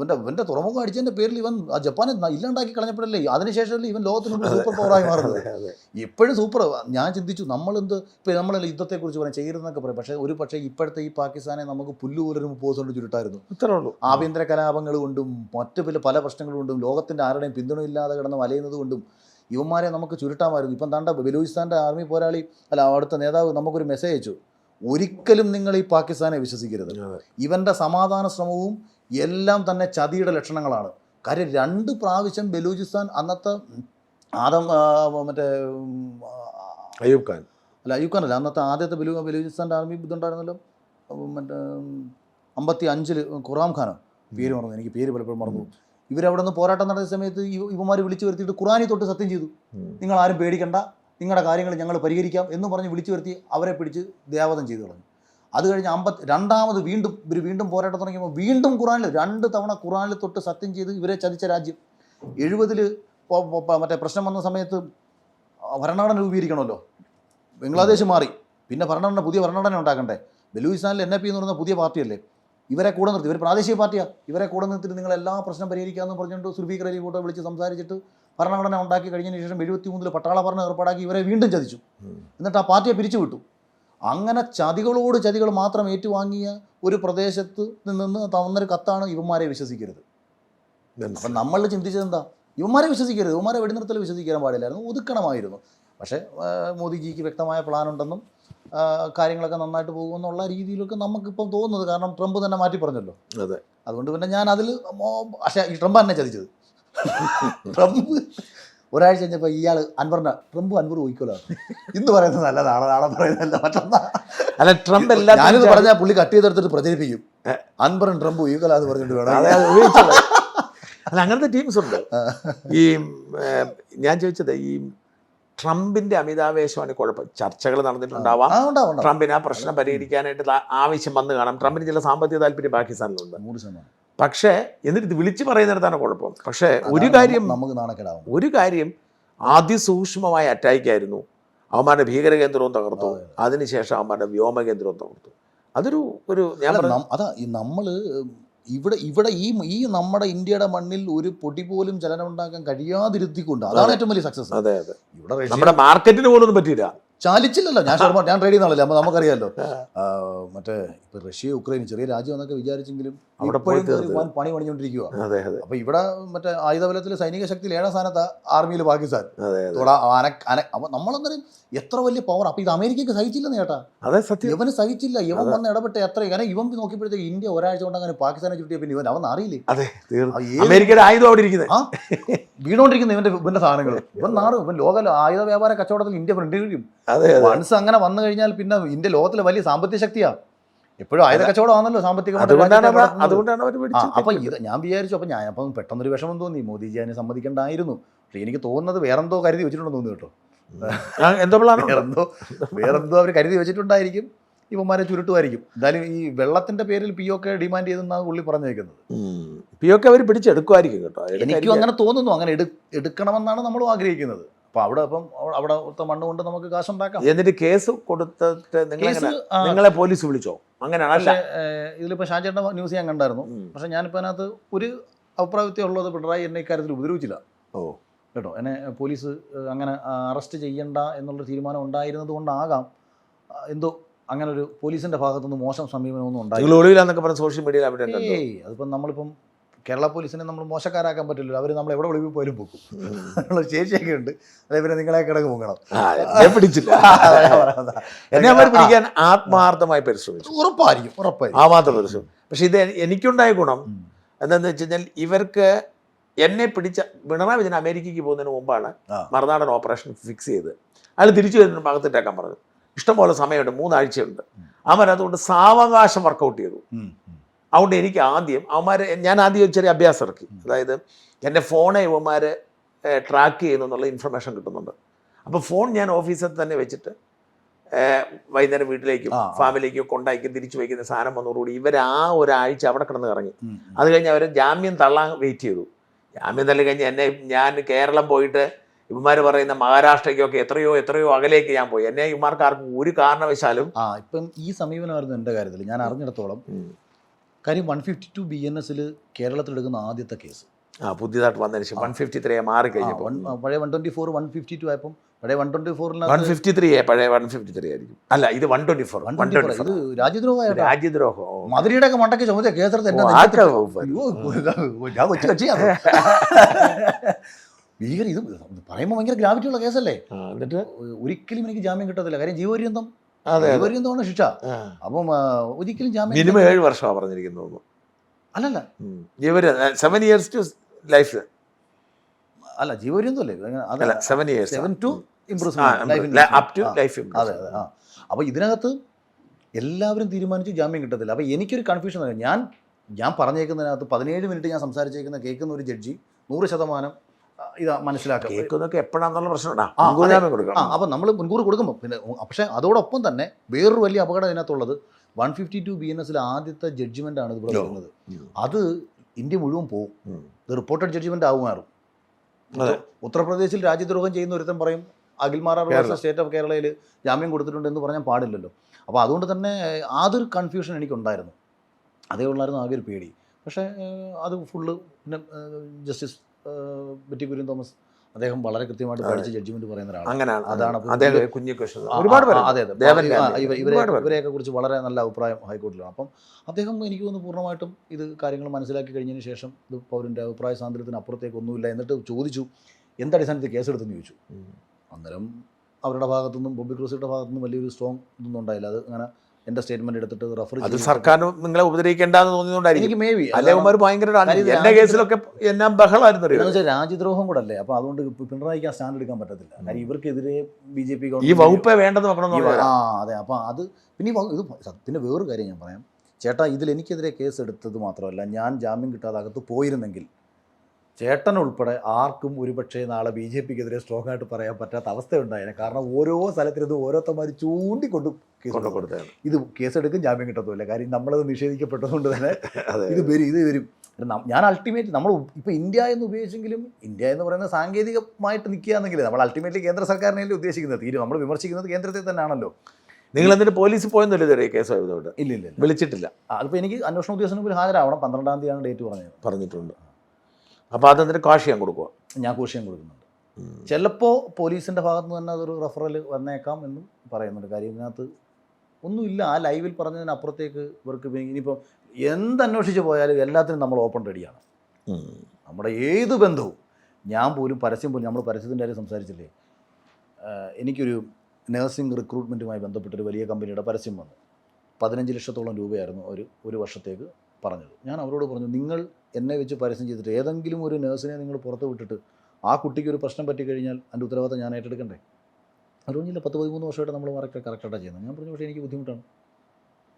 ഇവൻ്റെ തുറമുഖം അടിച്ചതിൻ്റെ പേരിൽ ഇവൻ ആ ജപ്പാനെ ഇല്ലാണ്ടാക്കി കളഞ്ഞപ്പോഴല്ലേ അതിനുശേഷമല്ലേ ഇവൻ ലോകത്തിന് മുമ്പ് സൂപ്പർ പവറായി മാറുന്നത്. എപ്പോഴും സൂപ്പർ. ഞാൻ ചിന്തിച്ചു നമ്മളെന്ത് ഇപ്പോൾ നമ്മളല്ല യുദ്ധത്തെക്കുറിച്ച് പറയാം, ചെയ്യരുതെന്നൊക്കെ പറയും. പക്ഷേ ഇപ്പോഴത്തെ ഈ പാകിസ്ഥാനെ നമുക്ക് പുല്ലുപോലൊരു 30 ദിവസം കൊണ്ട് ചുരുട്ടായിരുന്നു. ആഭ്യന്തര കലാപങ്ങൾ കൊണ്ടും മറ്റു പല പ്രശ്നങ്ങൾ കൊണ്ടും ലോകത്തിൻ്റെ ആരുടെയും പിന്തുണയില്ലാതെ കിടന്ന് വലയുന്നത് കൊണ്ടും ഇവന്മാരെ നമുക്ക് ചുരുട്ടാമായിരുന്നു. ഇപ്പം താണ്ട ബലൂചിസ്ഥാൻ്റെ ആർമി പോരാളി അവിടുത്തെ നേതാവ് നമുക്കൊരു മെസ്സേജ് അയച്ചു, ഒരിക്കലും നിങ്ങൾ ഈ പാകിസ്ഥാനെ വിശ്വസിക്കരുത്. ഇവൻ്റെ സമാധാന ശ്രമവും എല്ലാം തന്നെ ചതിയുടെ ലക്ഷണങ്ങളാണ്. കാര്യം 2 പ്രാവശ്യം ബലൂചിസ്ഥാൻ അന്നത്തെ മറ്റേ അയ്യൂബ് ഖാൻ അല്ല അന്നത്തെ ആദ്യത്തെ ബലൂചിസ്ഥാൻ്റെ ആർമി ഇതുണ്ടായിരുന്നല്ലോ, മറ്റേ 55 ഖുറാം ഖാനോ പേര് മറന്നു, എനിക്ക് പേര് പലപ്പോഴും മറന്നു. ഇവരവിടെ നിന്ന് പോരാട്ടം നടത്തിയ സമയത്ത് ഇവന്മാർ വിളിച്ചു വരുത്തിയിട്ട് ഖുറാനി തൊട്ട് സത്യം ചെയ്തു, നിങ്ങൾ ആരും പേടിക്കണ്ട, നിങ്ങളുടെ കാര്യങ്ങൾ ഞങ്ങൾ പരിഹരിക്കാം എന്ന് പറഞ്ഞ് വിളിച്ചു വരുത്തി അവരെ പിടിച്ച് ദേവതം ചെയ്തു കളഞ്ഞു. അത് കഴിഞ്ഞ് 52ാമത് വീണ്ടും പോരാട്ടം തുടങ്ങിയപ്പോൾ വീണ്ടും ഖുറാനിൽ 2 തവണ ഖുറാനിൽ തൊട്ട് സത്യം ചെയ്ത് ഇവരെ ചതിച്ച രാജ്യം. 70 മറ്റേ പ്രശ്നം വന്ന സമയത്ത് ഭരണഘടന രൂപീകരിക്കണമല്ലോ, ബംഗ്ലാദേശ് മാറി, പിന്നെ പുതിയ ഭരണഘടന ഉണ്ടാക്കണ്ടേ. ബലൂചിസ്ഥാനിൽ NAP എന്ന് പറയുന്ന പുതിയ പാർട്ടിയല്ലേ, ഇവരെ കൂടെ നിർത്തി, ഇവർ പ്രാദേശിക പാർട്ടിയാണ്, ഇവരെ കൂടെ നിർത്തിയിട്ട് നിങ്ങൾ എല്ലാ പ്രശ്നം പരിഹരിക്കാമെന്ന് പറഞ്ഞുകൊണ്ട് സുൽഫീഖർ അലി കൂടെ വിളിച്ച് സംസാരിച്ചിട്ട് ഭരണഘടന ഉണ്ടാക്കി കഴിഞ്ഞതിന് ശേഷം 73 പട്ടാള ഭരണം ഏർപ്പാടാക്കി ഇവരെ വീണ്ടും ചതിച്ചു. എന്നിട്ട് ആ പാർട്ടിയെ പിരിച്ചുവിട്ടു. അങ്ങനെ ചതികളോട് ചതികൾ മാത്രം ഏറ്റുവാങ്ങിയ ഒരു പ്രദേശത്ത് നിന്ന് തന്നൊരു കത്താണ് ഇവന്മാരെ വിശ്വസിക്കരുത്. അപ്പം നമ്മൾ ചിന്തിച്ചത് എന്താ, ഇവന്മാരെ വിശ്വസിക്കരുത്, ഇവന്മാരെ വെടിനിർത്തൽ വിശ്വസിക്കാൻ പാടില്ലായിരുന്നു, ഒതുക്കണമായിരുന്നു. പക്ഷേ മോദിജിക്ക് വ്യക്തമായ പ്ലാൻ ഉണ്ടെന്നും കാര്യങ്ങളൊക്കെ നന്നായിട്ട് പോകുമെന്നുള്ള രീതിയിലൊക്കെ നമുക്കിപ്പം തോന്നുന്നത്. കാരണം ട്രംപ് തന്നെ മാറ്റി പറഞ്ഞല്ലോ. അതെ, അതുകൊണ്ട് പിന്നെ ഞാൻ അതിൽ പക്ഷേ ഈ ട്രംപ് തന്നെ ചതിച്ചത്. ട്രംപ് ഒരാഴ്ച കഴിഞ്ഞപ്പോൾ ട്രംപ് അൻവർ പോയിക്കോലാണ് ഇന്ന് പറയുന്നത് നല്ലതാണ്, നാളെ പറയുന്നതല്ല മറ്റന്നാ. അല്ല ട്രംപ് ഞാനിത് പറഞ്ഞാൽ പുള്ളി കട്ട് ചെയ്തെടുത്തിട്ട് പ്രചരിപ്പിക്കും, അൻവറും ട്രംപ് ഉപയോഗിക്കലാന്ന് പറഞ്ഞിട്ട് വേണം. അല്ല അങ്ങനത്തെ ടീംസ് ഉണ്ട്. ഈ ഞാൻ ചോദിച്ചത് ഈ ട്രംപിന്റെ അമിതാവേശമാണ് കുഴപ്പം. ചർച്ചകൾ നടന്നിട്ടുണ്ടാവാം, ട്രംപിന് ആ പ്രശ്നം പരിഹരിക്കാനായിട്ട് ആവശ്യം വന്നു കാണാം, ട്രംപിന് ചില സാമ്പത്തിക താല്പര്യം പാകിസ്ഥാനിലുണ്ട്. 100%. പക്ഷേ എന്നിട്ട് ഇത് വിളിച്ചു പറയുന്നിടത്താണ് കുഴപ്പം. പക്ഷേ ഒരു കാര്യം അതിസൂക്ഷ്മമായ അറ്റാക്കായിരുന്നു. അവന്മാരുടെ ഭീകര കേന്ദ്രവും തകർത്തു, അതിനുശേഷം അവന്മാരുടെ വ്യോമ കേന്ദ്രവും തകർത്തു. അതൊരു ഞാൻ നമ്മൾ ഇവിടെ ഈ നമ്മുടെ ഇന്ത്യയുടെ മണ്ണിൽ ഒരു പൊടി പോലും ചലനം ഉണ്ടാക്കാൻ കഴിയാതിരുത്തിക്കൊണ്ട് അതാണ് ഏറ്റവും വലിയ സക്സസ്. അതെ, ഇവിടെ നമ്മുടെ മാർക്കറ്റിന് പോലും പറ്റിയില്ല, ചാലിച്ചില്ലല്ലോ. ഞാൻ ട്രേഡ് ചെയ്യുന്ന ആളല്ലേ, അപ്പോൾ നമുക്കറിയാമല്ലോ. മറ്റേ ഇപ്പം റഷ്യ യുക്രൈൻ ചെറിയ രാജ്യം എന്നൊക്കെ വിചാരിച്ചെങ്കിലും അവിടെ പണി പണിഞ്ഞുകൊണ്ടിരിക്കുക. അപ്പോൾ ഇവിടെ മറ്റേ ആയുധബലത്തിൽ സൈനിക ശക്തിയിൽ 7ാം സ്ഥാനത്ത് ആർമിയിൽ പാകിസ്ഥാൻ. അപ്പോൾ നമ്മളെന്നറിയും എത്ര വലിയ പവർ. അപ്പോൾ ഇത് അമേരിക്കയ്ക്ക് സഹിച്ചില്ലെന്ന് ചേട്ടാ. ഇവന് സഹിച്ചില്ല, ഇവൻ വന്ന് ഇടപെട്ട എത്ര. കാരണം ഇവൻ നോക്കിയപ്പോഴത്തേക്ക് ഇന്ത്യ ഒരാഴ്ച കൊണ്ട് അങ്ങനെ പാകിസ്ഥാനെ ചുറ്റിയ പിന്നെ ഇവൻ അറിയില്ലേ അമേരിക്കയുടെ ആയുധം അവിടെ ഇരിക്കുന്നത്, വീണോണ്ടിരിക്കുന്ന ഇവന്റെ സാധനങ്ങൾ. ഇവൻ ലോക ആയുധ വ്യാപാര കച്ചവടത്തിൽ ഇന്ത്യ ഫ്രണ്ടിൽ വരും. വൺസ് അങ്ങനെ വന്നു കഴിഞ്ഞാൽ പിന്നെ ഇന്ത്യ ലോകത്തിലെ വലിയ സാമ്പത്തിക ശക്തിയാ. എപ്പോഴും ആയുധ കച്ചവടമാണല്ലോ സാമ്പത്തികമായിട്ട്. അപ്പൊ ഇത് ഞാൻ വിചാരിച്ചു. അപ്പം പെട്ടെന്നൊരു വിഷമം തോന്നി, മോദിജി അതിനെ സമ്മതിക്കണ്ടായിരുന്നു. പക്ഷെ എനിക്ക് തോന്നുന്നത് വേറെന്തോ കരുതി വെച്ചിട്ടുണ്ടെന്ന് തോന്നുന്നു കേട്ടോ. വേറെന്തോ അവർ കരുതി വെച്ചിട്ടുണ്ടായിരിക്കും, ഇവന്മാരെ ചുരുട്ടുമായിരിക്കും. എന്തായാലും ഈ വെള്ളത്തിന്റെ പേരിൽ POK ഡിമാൻഡ് ചെയ്തെന്നാണ് ഉള്ളി പറഞ്ഞേക്കുന്നത്. POK അവർ പിടിച്ചെടുക്കുമായിരിക്കും കേട്ടോ. എനിക്കും അങ്ങനെ തോന്നുന്നു, അങ്ങനെ എടുക്കണമെന്നാണ് നമ്മളും ആഗ്രഹിക്കുന്നത്. അപ്പോൾ അവിടുത്തെ മണ്ണ് കൊണ്ട് നമുക്ക് കാശുണ്ടാക്കാം. എന്നിട്ട് കേസ് കൊടുത്തിട്ട് നിങ്ങളെ പോലീസ് വിളിച്ചോ? അങ്ങനെയാണ്. ഇതിലിപ്പോൾ ഷാജേട്ടൻ്റെ ന്യൂസ് ഞാൻ കണ്ടായിരുന്നു. പക്ഷെ ഞാനിപ്പോൾ അതിനകത്ത് ഒരു അഭിപ്രായത്തെ ഉള്ളത്, പിണറായി എന്നെ ഇക്കാര്യത്തിൽ ഉപദ്രവിച്ചില്ല കേട്ടോ. എന്നെ പോലീസ് അങ്ങനെ അറസ്റ്റ് ചെയ്യണ്ട എന്നുള്ള തീരുമാനം ഉണ്ടായിരുന്നത് കൊണ്ടാകാം എന്തോ അങ്ങനെ ഒരു പോലീസിന്റെ ഭാഗത്തുനിന്ന് മോശം സമീപനമൊന്നും ഉണ്ടായില്ല. സോഷ്യൽ മീഡിയയിൽ അതിപ്പം നമ്മളിപ്പം കേരള പോലീസിനെ നമ്മൾ മോശക്കാരാക്കാൻ പറ്റില്ലല്ലോ. അവർ നമ്മൾ എവിടെ ഒളിവിൽ പോലും പോകും, അതിനുള്ള ശേഷിയൊക്കെ ഉണ്ട്. അതേപോലെ നിങ്ങളെ കിടക്ക് പോകണം. പിടിച്ചില്ല, എന്നെ അവർ പിടിക്കാൻ ആത്മാർത്ഥമായി പരിശ്രമിച്ചു. ഉറപ്പായിരിക്കും ആ മാത്രം പരിശ്രമം. പക്ഷെ ഇത് എനിക്കുണ്ടായ ഗുണം എന്താണെന്ന് വെച്ച് കഴിഞ്ഞാൽ, ഇവർക്ക് എന്നെ പിടിച്ച പിണറായി വിജയൻ അമേരിക്കയ്ക്ക് പോകുന്നതിന് മുമ്പാണ് മറുനാടൻ ഓപ്പറേഷൻ ഫിക്സ് ചെയ്ത് അയാൾ തിരിച്ചു വരുന്ന ഭാഗത്തിട്ടേക്കാൻ പറഞ്ഞു. ഇഷ്ടംപോലെ സമയമുണ്ട്, 3 ആഴ്ചയുണ്ട്. അവൻ അതുകൊണ്ട് സാവകാശം വർക്കൗട്ട് ചെയ്തു. അതുകൊണ്ട് എനിക്ക് ആദ്യം ഞാൻ ആദ്യം ഒരു ചെറിയ അഭ്യാസം ഇറക്കി. അതായത് എൻ്റെ ഫോണെ ഇവന്മാർ ട്രാക്ക് ചെയ്യുന്നു എന്നുള്ള ഇൻഫർമേഷൻ കിട്ടുന്നുണ്ട്. അപ്പോൾ ഫോൺ ഞാൻ ഓഫീസിൽ തന്നെ വെച്ചിട്ട് വൈകുന്നേരം വീട്ടിലേക്കും ഫാമിലിക്കും കൊണ്ടാക്കി തിരിച്ചു വയ്ക്കുന്ന സാധനം വന്നതോടുകൂടി ഇവർ ആ ഒരാഴ്ച അവിടെ കിടന്ന് ഇറങ്ങി. അത് കഴിഞ്ഞ് അവർ ജാമ്യം തള്ളാൻ വെയിറ്റ് ചെയ്തു. ജാമ്യം തള്ളി കഴിഞ്ഞ് ഞാൻ കേരളം പോയിട്ട് ഇവന്മാർ പറയുന്ന മഹാരാഷ്ട്രയ്ക്കൊക്കെ എത്രയോ അകലേക്ക് ഞാൻ പോയി. ഇവന്മാർക്ക് ആർക്കും ഒരു കാരണവശാലും ഇപ്പം ഈ സമീപനമായിരുന്നു എൻ്റെ കാര്യത്തിൽ ഞാൻ അറിഞ്ഞിടത്തോളം. കാര്യം 152 BNS കേരളത്തിൽ എടുക്കുന്ന ആദ്യത്തെ കേസ് പുതിയതായിട്ട് വന്നതിന് ശേഷം 153 മാറി കഴിഞ്ഞപ്പോൾ പഴയ 124 152 ആയപ്പോൾ പഴയ 124 153 പഴയ 153 ആയിരിക്കും. അല്ല ഇത് 124 ഇത് രാജ്യദ്രോഹം. മധുരയുടെ ഒക്കെ മണ്ടയ്ക്ക് ചുമച്ച കേസെടുത്ത് ഞാൻ കൊച്ചു കക്ഷിയാണ്. ഭീകര ഇത് പറയുമ്പോൾ ഭയങ്കര ഗ്രാവിറ്റിയുള്ള കേസല്ലേ. എന്നിട്ട് ഒരിക്കലും എനിക്ക് ജാമ്യം കിട്ടത്തില്ല. കാര്യം ജീവപര്യന്തമാണ് ശിക്ഷ. അപ്പം ഒരിക്കലും ജാമ്യം മിനിമം 7 വർഷമാണ് പറഞ്ഞിരിക്കുന്നത്. അല്ലല്ല 7 years to life. അല്ല ജീവപര്യന്തല്ലേ. 7 years 7 to up to life. അതെ. അപ്പോൾ ഇതിനകത്ത് എല്ലാവരും തീരുമാനിച്ച് ജാമ്യം കിട്ടത്തില്ല. അപ്പോൾ എനിക്കൊരു കൺഫ്യൂഷൻ ഞാൻ പറഞ്ഞേക്കുന്നതിനകത്ത് 17 മിനിറ്റ് ഞാൻ കേൾക്കുന്ന ഒരു ജഡ്ജി 100% ഇത് മനസ്സിലാക്കാം. കേൾക്കുന്നതൊക്കെ എപ്പോഴാണെന്നുള്ള പ്രശ്നം. അപ്പം നമ്മൾ മുൻകൂർ കൊടുക്കുമ്പോൾ പിന്നെ പക്ഷേ അതോടൊപ്പം തന്നെ വേറൊരു വലിയ അപകടം ഇതിനകത്തുള്ളത് 152 BNS ആദ്യത്തെ ജഡ്ജ്മെൻ്റ് ആണ് ഇവിടെ വരുന്നത്. അത് ഇന്ത്യ മുഴുവൻ പോകും. ഇത് റിപ്പോർട്ടഡ് ജഡ്ജ്മെൻ്റ് ആകുമാറും. ഉത്തർപ്രദേശിൽ രാജ്യദ്രോഹം ചെയ്യുന്ന ഒരുത്തൻ പറയും അഖിൽമാരാർ സ്റ്റേറ്റ് ഓഫ് കേരളയിൽ ജാമ്യം കൊടുത്തിട്ടുണ്ട് എന്ന് പറഞ്ഞാൽ പാടില്ലല്ലോ. അപ്പോൾ അതുകൊണ്ട് തന്നെ അതൊരു കൺഫ്യൂഷൻ എനിക്കുണ്ടായിരുന്നു. അതേ ഉള്ളായിരുന്നു ആകെ ഒരു പേടി. പക്ഷേ അത് ഫുള്ള് പിന്നെ ജസ്റ്റിസ് ബെറ്റി കുര്യൻ തോമസ് അദ്ദേഹം വളരെ കൃത്യമായിട്ട് പഠിച്ച ജഡ്ജ്മെന്റ് പറയുന്ന ഒരാളാണ്. അതാണ് ഇവരെയൊക്കെ കുറിച്ച് വളരെ നല്ല അഭിപ്രായം ഹൈക്കോടതിയിലാണ്. അപ്പം അദ്ദേഹം എനിക്ക് തോന്നുന്നു പൂർണ്ണമായിട്ടും ഇത് കാര്യങ്ങൾ മനസ്സിലാക്കി കഴിഞ്ഞതിന് ശേഷം ഇത് പൗരൻ്റെ അഭിപ്രായ സ്വാതന്ത്ര്യത്തിന് അപ്പുറത്തേക്ക് ഒന്നുമില്ല. എന്നിട്ട് ചോദിച്ചു എന്തടിസ്ഥാനത്തിൽ കേസെടുത്തെന്ന് ചോദിച്ചു. അന്നേരം അവരുടെ ഭാഗത്തുനിന്നും ബോബി ക്രൂസിയുടെ ഭാഗത്തുനിന്നും വലിയൊരു സ്ട്രോങ് ഇതൊന്നും ഉണ്ടായില്ല. അത് അങ്ങനെ എൻ്റെ സ്റ്റേറ്റ്മെന്റ് എടുത്തിട്ട് റെഫർ ചെയ്ത് സർക്കാർ നിങ്ങളെ ഉപദ്രവിക്കേണ്ടെന്ന് തോന്നിയതുകൊണ്ടായിരിക്കും. എനിക്ക് മേ ബി എല്ലാ കേസിലൊക്കെ എന്നാ ബഹളമായിരുന്നു. രാജ്യദ്രോഹം കൂടെ അല്ലേ. അപ്പോൾ അതുകൊണ്ട് പിണറായിക്ക് ആ സ്റ്റാൻഡ് എടുക്കാൻ പറ്റത്തില്ല. കാര്യം ഇവർക്കെതിരെ BJP ഈ വകുപ്പേ വേണ്ടെന്ന് നോക്കണം. അതെ. അപ്പോൾ അത് പിന്നെ ഇത് സത്യത്തിൻ്റെ വേറൊരു കാര്യം ഞാൻ പറയാം ചേട്ടാ. ഇതിൽ എനിക്കെതിരെ കേസ് എടുത്തത് മാത്രമല്ല, ഞാൻ ജാമ്യം കിട്ടാതെ അകത്ത് പോയിരുന്നെങ്കിൽ ചേട്ടൻ ഉൾപ്പെടെ ആർക്കും ഒരുപക്ഷെ നാളെ BJPക്കെതിരെ സ്ട്രോങ് ആയിട്ട് പറയാൻ പറ്റാത്ത അവസ്ഥയുണ്ടായേനെ. കാരണം ഓരോ സ്ഥലത്തിരുന്ന് ഓരോരുത്തന്മാർ ചൂണ്ടിക്കൊണ്ട് കേസ് ഇത് കേസെടുക്കും ജാമ്യം കിട്ടത്തുമില്ല. കാര്യം നമ്മളത് നിഷേധിക്കപ്പെട്ടതുകൊണ്ട് തന്നെ ഇത് വരും. ഞാൻ അൾട്ടിമേറ്റ് നമ്മൾ ഇപ്പോൾ ഇന്ത്യ എന്ന് ഉപയോഗിച്ചെങ്കിലും ഇന്ത്യ എന്ന് പറയുന്നത് സാങ്കേതികമായിട്ട് നിൽക്കുകയാണെങ്കിൽ നമ്മൾ അൾട്ടിമേറ്റ്ലി കേന്ദ്ര സർക്കാരിനല്ലേ ഉദ്ദേശിക്കുന്നത്. നമ്മൾ വിമർശിക്കുന്നത് കേന്ദ്രത്തെ തന്നെയാണല്ലോ. നിങ്ങൾ എന്നിട്ട് പോലീസ് പോയെന്നില്ല കേസ് ആയതുകൊണ്ട്? ഇല്ല വിളിച്ചിട്ടില്ല. അതിപ്പോൾ എനിക്ക് അന്വേഷണ ഉദ്യോഗസ്ഥന് മുമ്പിൽ ഹാജരാവണം. 12-ാം തീയതിയാണ് ഡേറ്റ് പറഞ്ഞിട്ടുണ്ട്. അപ്പോൾ അതെന്നിട്ട് കാശ് ഞാൻ കൊടുക്കുക? ഞാൻ കോഷ്യം കൊടുക്കുന്നുണ്ട്. ചിലപ്പോൾ പോലീസിൻ്റെ ഭാഗത്ത് നിന്ന് തന്നെ അതൊരു റെഫറൽ വന്നേക്കാം എന്നും പറയുന്നുണ്ട്. കാര്യം ഇതിനകത്ത് ഒന്നുമില്ല. ആ ലൈവിൽ പറഞ്ഞതിനപ്പുറത്തേക്ക് ഇവർക്ക് ഇനിയിപ്പോൾ എന്തന്വേഷിച്ച് പോയാലും എല്ലാത്തിനും നമ്മൾ ഓപ്പൺ റെഡിയാണ്. നമ്മുടെ ഏത് ബന്ധവും ഞാൻ പോലും നമ്മൾ പരസ്യത്തിൻ്റെ കാര്യം സംസാരിച്ചില്ലേ. എനിക്കൊരു നഴ്സിംഗ് റിക്രൂട്ട്മെൻറ്റുമായി ബന്ധപ്പെട്ടൊരു വലിയ കമ്പനിയുടെ പരസ്യം വന്നു. 15 ലക്ഷത്തോളം രൂപയായിരുന്നു ഒരു വർഷത്തേക്ക് പറഞ്ഞത്. ഞാൻ അവരോട് പറഞ്ഞു, നിങ്ങൾ എന്നെ വെച്ച് പരസ്യം ചെയ്തിട്ട് ഏതെങ്കിലും ഒരു നഴ്സിനെ നിങ്ങൾ പുറത്ത് വിട്ടിട്ട് ആ കുട്ടിക്ക് ഒരു പ്രശ്നം പറ്റിക്കഴിഞ്ഞാൽ അതിൻ്റെ ഉത്തരവാദിത്തം ഞാൻ ഏറ്റെടുക്കണ്ടേ? അവർ പറഞ്ഞില്ല 10-13 വർഷമായിട്ട് നമ്മൾ കറക്റ്റായിട്ടാണ് ചെയ്യുന്നത്. ഞാൻ പറഞ്ഞു പക്ഷേ എനിക്ക് ബുദ്ധിമുട്ടാണ്,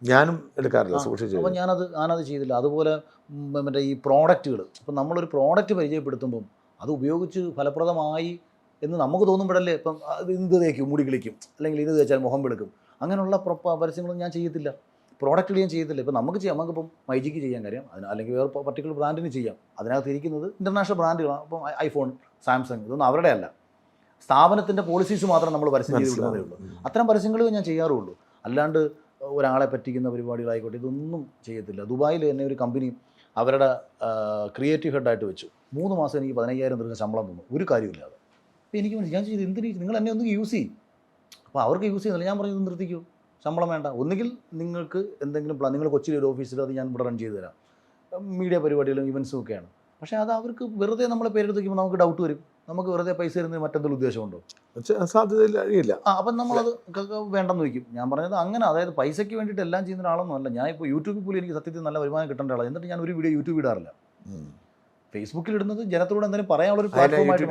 ഞാനും എടുക്കാറില്ല. അപ്പോൾ ഞാനത് ചെയ്തില്ല. അതുപോലെ മറ്റേ ഈ പ്രോഡക്റ്റുകൾ, അപ്പം നമ്മളൊരു പ്രോഡക്റ്റ് പരിചയപ്പെടുത്തുമ്പം അത് ഉപയോഗിച്ച് ഫലപ്രദമായി എന്ന് നമുക്ക് തോന്നുമ്പോഴല്ലേ ഇപ്പം അത് എന്ത് തേക്കും, മുടി കിളിക്കും, അല്ലെങ്കിൽ ഇത് തേച്ചാൽ മുഖം വെളുക്കും, അങ്ങനെയുള്ള പരസ്യങ്ങളൊന്നും ഞാൻ ചെയ്യത്തില്ല. പ്രോഡക്റ്റുകൾ ഞാൻ ചെയ്യത്തില്ല. ഇപ്പം നമുക്ക് ചെയ്യാം, നമുക്കിപ്പം മൈജിക്ക് ചെയ്യാൻ കാര്യം അതിന്, അല്ലെങ്കിൽ വേറെ പർട്ടിക്കുലർ ബ്രാൻഡിന് ചെയ്യാം. അതിനകത്ത് ഇരിക്കുന്നത് ഇൻ്റർനാഷണൽ ബ്രാൻഡുകളാണ്. അപ്പം ഐഫോൺ, സാംസങ്, ഇതൊന്നും അവരുടെ അല്ല, സ്ഥാപനത്തിൻ്റെ പോളിസീസ് മാത്രം നമ്മൾ പരസ്യം ചെയ്ത് വിടുന്നതേ ഉള്ളൂ. അത്തരം പരസ്യങ്ങൾ ഞാൻ ചെയ്യാറുള്ളൂ. അല്ലാണ്ട് ഒരാളെ പറ്റിക്കുന്ന പരിപാടികളായിക്കോട്ടെ ഇതൊന്നും ചെയ്യത്തില്ല. ദുബായിൽ തന്നെ ഒരു കമ്പനി അവരുടെ ക്രിയേറ്റീവ് ഹെഡായിട്ട് വെച്ചു. 3 മാസം എനിക്ക് 15,000 രൂപ ശമ്പളം തന്നു, ഒരു കാര്യമില്ലാതെ. അപ്പോൾ എനിക്ക് ഞാൻ ചെയ്ത് എന്തിനു, നിങ്ങൾ എന്നെ ഒന്ന് യൂസ് ചെയ്യും. അപ്പോൾ അവർക്ക് യൂസ് ചെയ്യുന്നില്ല. ഞാൻ പറഞ്ഞു നിർത്തിക്കൂ, ശമ്പളം വേണ്ട. ഒന്നുകിൽ നിങ്ങൾക്ക് എന്തെങ്കിലും നിങ്ങൾ കൊച്ചിയിലൊരു ഓഫീസിൽ അത് ഞാൻ ഇവിടെ റൺ ചെയ്തു തരാം, മീഡിയ പരിപാടികളും ഇവൻസും ഒക്കെയാണ്. പക്ഷേ അത് അവർക്ക് വെറുതെ നമ്മളെ പേരെടുത്ത് വയ്ക്കുമ്പോൾ നമുക്ക് ഡൗട്ട് വരും, നമുക്ക് വെറുതെ പൈസ തരുന്നതിന് മറ്റെന്തെങ്കിലും ഉദ്ദേശമുണ്ടോ? സാധ്യതയില്ല. അപ്പം നമ്മളത് വേണ്ടെന്ന് വയ്ക്കും. ഞാൻ പറഞ്ഞത് അങ്ങനെ, അതായത് പൈസയ്ക്ക് വേണ്ടിയിട്ട് എല്ലാം ചെയ്യുന്ന ഒരാളൊന്നും അല്ല. ഞാൻ ഇപ്പോൾ യൂട്യൂബിൽ പോലും എനിക്ക് സത്യത്തിൽ നല്ല വരുമാനം കിട്ടേണ്ട ആളാണ്. എന്നിട്ട് ഞാൻ ഒരു വീഡിയോ യൂട്യൂബ് ഇടാറില്ല. ഫേസ്ബുക്കിൽ ഇടുന്നത് ജനത്തോട് എന്തെങ്കിലും പറയാനുള്ള ഒരു പ്ലാറ്റ്ഫോമായിട്ട്.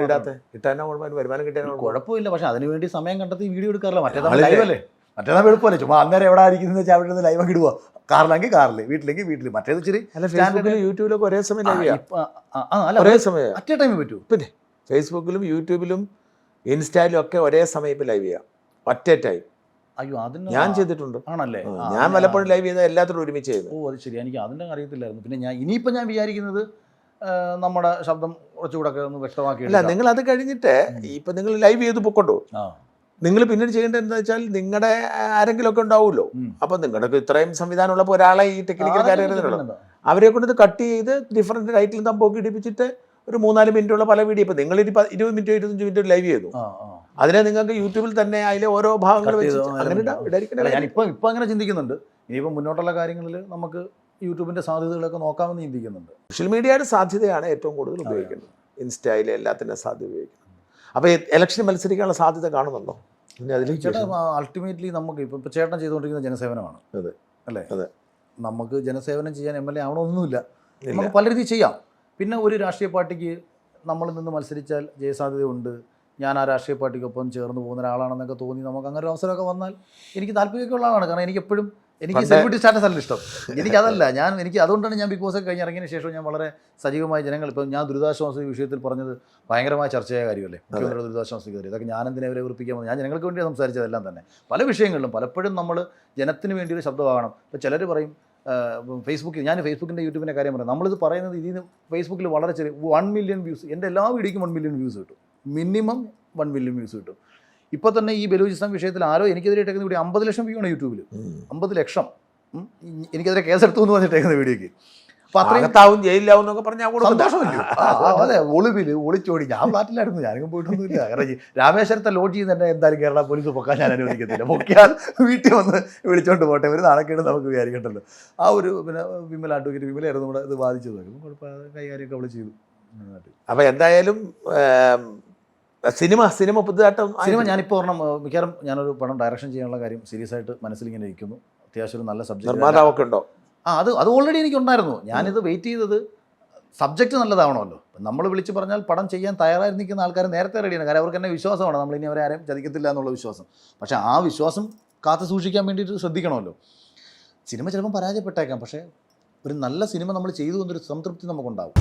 കുഴപ്പമില്ല, പക്ഷേ അതിനുവേണ്ടി സമയം കണ്ടെത്തി വീഡിയോ എടുക്കാറില്ല. മറ്റേ ലൈവല്ലേ, മറ്റേതാ എളുപ്പമല്ലേ, ചുമ്മാ അന്നേരം എവിടെ ആയിരിക്കുന്നത് വെച്ചാൽ അവിടെ നിന്ന് ലൈവ് ഒക്കെ ഇടുക, കാറിലെങ്കിൽ കാറിൽ, വീട്ടിലെങ്കിൽ വീട്ടിൽ. മറ്റേത് ഇച്ചിരി അല്ല ഫേസ്ബുക്കിലും യൂട്യൂബിലൊക്കെ ഒരേ സമയം ലൈവ് ചെയ്യാം, അല്ല ഒരേ സമയം അറ്റേ ടൈമിൽ പറ്റൂ. പിന്നെ ഫേസ്ബുക്കിലും യൂട്യൂബിലും ഇൻസ്റ്റയിലും ഒക്കെ ഒരേ സമയം ഇപ്പം ലൈവ് ചെയ്യാം, ഒറ്റ ടൈം. അയ്യോ അതിന് ഞാൻ ചെയ്തിട്ടുണ്ട്. ആണല്ലേ? ഞാൻ പലപ്പോഴും ലൈവ് ചെയ്താൽ എല്ലാത്തിനും ഒരുമിച്ച് ചെയ്തു. ഓ അത് ശരി, എനിക്ക് അതിൻ്റെ അറിയത്തില്ലായിരുന്നു. പിന്നെ ഇനിയിപ്പോൾ ഞാൻ വിചാരിക്കുന്നത് നമ്മുടെ ശബ്ദം കുറച്ചുകൂടെ ഒക്കെ ഒന്ന് വ്യക്തമാക്കി. അല്ല നിങ്ങൾ അത് കഴിഞ്ഞിട്ട് ഇപ്പം നിങ്ങൾ ലൈവ് ചെയ്ത് പൊക്കൊണ്ടോ, നിങ്ങൾ പിന്നീട് ചെയ്യേണ്ടത് എന്താ വെച്ചാൽ നിങ്ങളുടെ ആരെങ്കിലും ഒക്കെ ഉണ്ടാവുമല്ലോ. അപ്പം നിങ്ങളുടെ ഇത്രയും സംവിധാനമുള്ളപ്പോൾ ഒരാളെ ഈ ടെക്നിക്കൽ കാര്യങ്ങളുണ്ടല്ലോ, അവരെ കൊണ്ട് ഇത് കട്ട് ചെയ്ത് ഡിഫറെൻറ്റ് ടൈറ്റിൽ തമ്പൊക്കെ ഇടിപ്പിച്ചിട്ട് ഒരു 3-4 മിനിറ്റുള്ള പല വീഡിയോ, ഇപ്പം നിങ്ങൾ 20 മിനിറ്റോ 25 മിനിറ്റോ ലൈവ് ചെയ്തു, അതിനെ നിങ്ങൾക്ക് യൂട്യൂബിൽ തന്നെ അതിലെ ഓരോ ഭാഗങ്ങൾ വെച്ച് അങ്ങനെ ഇപ്പം അങ്ങനെ ചിന്തിക്കുന്നുണ്ട്. ഇനിയിപ്പോൾ മുന്നോട്ടുള്ള കാര്യങ്ങളിൽ നമുക്ക് യൂട്യൂബിൻ്റെ സാധ്യതകളൊക്കെ നോക്കാമെന്ന് ചിന്തിക്കുന്നുണ്ട്. സോഷ്യൽ മീഡിയയുടെ സാധ്യതയാണ് ഏറ്റവും കൂടുതൽ ഉപയോഗിക്കുന്നത്, ഇൻസ്റ്റയിലെ എല്ലാത്തിൻ്റെ സാധ്യത ഉപയോഗിക്കുന്നത്. അപ്പോൾ ഇലക്ഷൻ മത്സരിക്കാനുള്ള സാധ്യത കാണുന്നുണ്ടോ? പിന്നെ അതിൽ ചേട്ടാ അൾട്ടിമേറ്റ്ലി നമുക്ക് ഇപ്പോൾ ചേട്ടൻ ചെയ്തുകൊണ്ടിരിക്കുന്ന ജനസേവനമാണ്. അതെ അല്ലേ? അതെ. നമുക്ക് ജനസേവനം ചെയ്യാൻ MLA ആവണമെന്നൊന്നുമില്ല, നമുക്ക് പല രീതിയിൽ ചെയ്യാം. പിന്നെ ഒരു രാഷ്ട്രീയ പാർട്ടിക്ക് നമ്മളിൽ നിന്ന് മത്സരിച്ചാൽ ജയസാധ്യതയുണ്ട്, ഞാൻ ആ രാഷ്ട്രീയ പാർട്ടിക്കൊപ്പം ചേർന്ന് പോകുന്ന ഒരാളാണെന്നൊക്കെ തോന്നി നമുക്ക് അങ്ങനെ ഒരു അവസരമൊക്കെ വന്നാൽ എനിക്ക് താല്പര്യമൊക്കെ ഉള്ളതാണ്. കാരണം എനിക്കെപ്പോഴും എനിക്ക് സെലിബ്രിറ്റി സ്റ്റാറ്റസ് അല്ല ഇഷ്ടം, എനിക്കതല്ല. എനിക്ക് അതുകൊണ്ടാണ് ഞാൻ ബിഗ് ബോസ് കഴിഞ്ഞ് ഇറങ്ങിയതിന് ശേഷം ഞാൻ വളരെ സജീവമായി ജനങ്ങൾ, ഇപ്പം ഞാൻ ദുരിതാശ്വാസ വിഷയത്തിൽ പറഞ്ഞത് ഭയങ്കരമായ ചർച്ചയായ കാര്യമല്ലേ, മുഖ്യമന്ത്രിയുടെ ദുരിതാശ്വാസ കയറി, ഇതൊക്കെ ഞാൻ എന്തിനെ അവരെ ഉറപ്പിക്കാൻ, ഞാൻ ജനങ്ങൾക്ക് വേണ്ടി സംസാരിച്ചതെല്ലാം തന്നെ. പല വിഷയങ്ങളിലും പലപ്പോഴും നമ്മൾ ജനത്തിന് വേണ്ടി ഒരു ശബ്ദമാകണം. ഇപ്പോൾ ചിലർ പറയും ഫേസ്ബുക്കിൽ, ഞാൻ ഫേസ്ബുക്കിൻ്റെ യൂട്യൂബിൻ്റെ കാര്യം പറയാം, നമ്മളിത് പറയുന്നത് ഇതിൽ നിന്ന് ഫേസ്ബുക്കിൽ വളരെ ചെറിയ 1 മില്യൺ വ്യൂസ്, എൻ്റെ എല്ലാ വീഡിയോയ്ക്കും 1 മില്യൺ വ്യൂസ് കിട്ടും, മിനിമം 1 മില്യൺ വ്യൂസ് കിട്ടും. ഇപ്പോൾ തന്നെ ഈ ബലൂചിസ്ഥാൻ വിഷയത്തിൽ ആരോ എനിക്കെതിരെ ഇട്ടേക്കുന്ന വീഡിയോ 50 ലക്ഷം വ്യൂ ആണ് യൂട്യൂബിൽ, 50 ലക്ഷം എനിക്കെതിരെ കേസെടുത്തു എന്ന് പറഞ്ഞിട്ടേക്കുന്ന വീഡിയോയ്ക്ക്. അപ്പോൾ അത്രയും ജയിലിലാവും എന്നൊക്കെ പറഞ്ഞാൽ സന്തോഷമില്ല. അതെ, ഒളിച്ചോടി. ഞാൻ ഫ്ലാറ്റിലായിരുന്നു, ഞാനും പോയിട്ടൊന്നുമില്ല. കാരണം രാമേശ്വരത്തെ ലോഡ്ജ് ചെയ്യുന്ന എന്നെ എന്തായാലും കേരള പോലീസ് പൊക്കാൻ ഞാൻ അനുവദിക്കത്തില്ല. പൊക്കിയാൽ വീട്ടിൽ വന്ന് വിളിച്ചോണ്ട് പോട്ടെ, ഒരു നാണക്കേട് നമുക്ക് വിചാരിക്കണ്ടല്ലോ. ആ ഒരു പിന്നെ അഡ്വക്കേറ്റ് വിമലായിരുന്നു ഇവിടെ ഇത് ബാധിച്ചത്, കുഴപ്പമില്ല, കൈകാര്യമൊക്കെ അവൾ ചെയ്തു. അപ്പോൾ എന്തായാലും സിനിമ പുതുതായിട്ടും ഞാനിപ്പോൾ ഒരെണ്ണം മിക്കവാറും ഞാനൊരു പടം ഡയറക്ഷൻ ചെയ്യാനുള്ള കാര്യം സീരിയസ് ആയിട്ട് മനസ്സിലിങ്ങനെ ഇരിക്കുന്നു. അത്യാവശ്യം ഒരു നല്ല സബ്ജക്റ്റ്. നിർമ്മാതാവൊക്കെ ഉണ്ടോ? അത് ഓൾറെഡി എനിക്കുണ്ടായിരുന്നു. ഞാനിത് വെയിറ്റ് ചെയ്തത് സബ്ജക്റ്റ് നല്ലതാവണമല്ലോ. നമ്മൾ വിളിച്ച് പറഞ്ഞാൽ പടം ചെയ്യാൻ തയ്യാറായി നിൽക്കുന്ന ആൾക്കാർ നേരത്തെ റെഡിയാണ്. കാര്യം അവർക്ക് എന്നെ വിശ്വാസമാണ്, നമ്മളിനി അവരെ ആരെയും ചതിക്കത്തില്ല എന്നുള്ള വിശ്വാസം. പക്ഷേ ആ വിശ്വാസം കാത്തു സൂക്ഷിക്കാൻ വേണ്ടിയിട്ട് ശ്രദ്ധിക്കണമല്ലോ. സിനിമ ചിലപ്പം പരാജയപ്പെട്ടേക്കാം, പക്ഷേ ഒരു നല്ല സിനിമ നമ്മൾ ചെയ്തു എന്നൊരു സംതൃപ്തി നമുക്കുണ്ടാവും.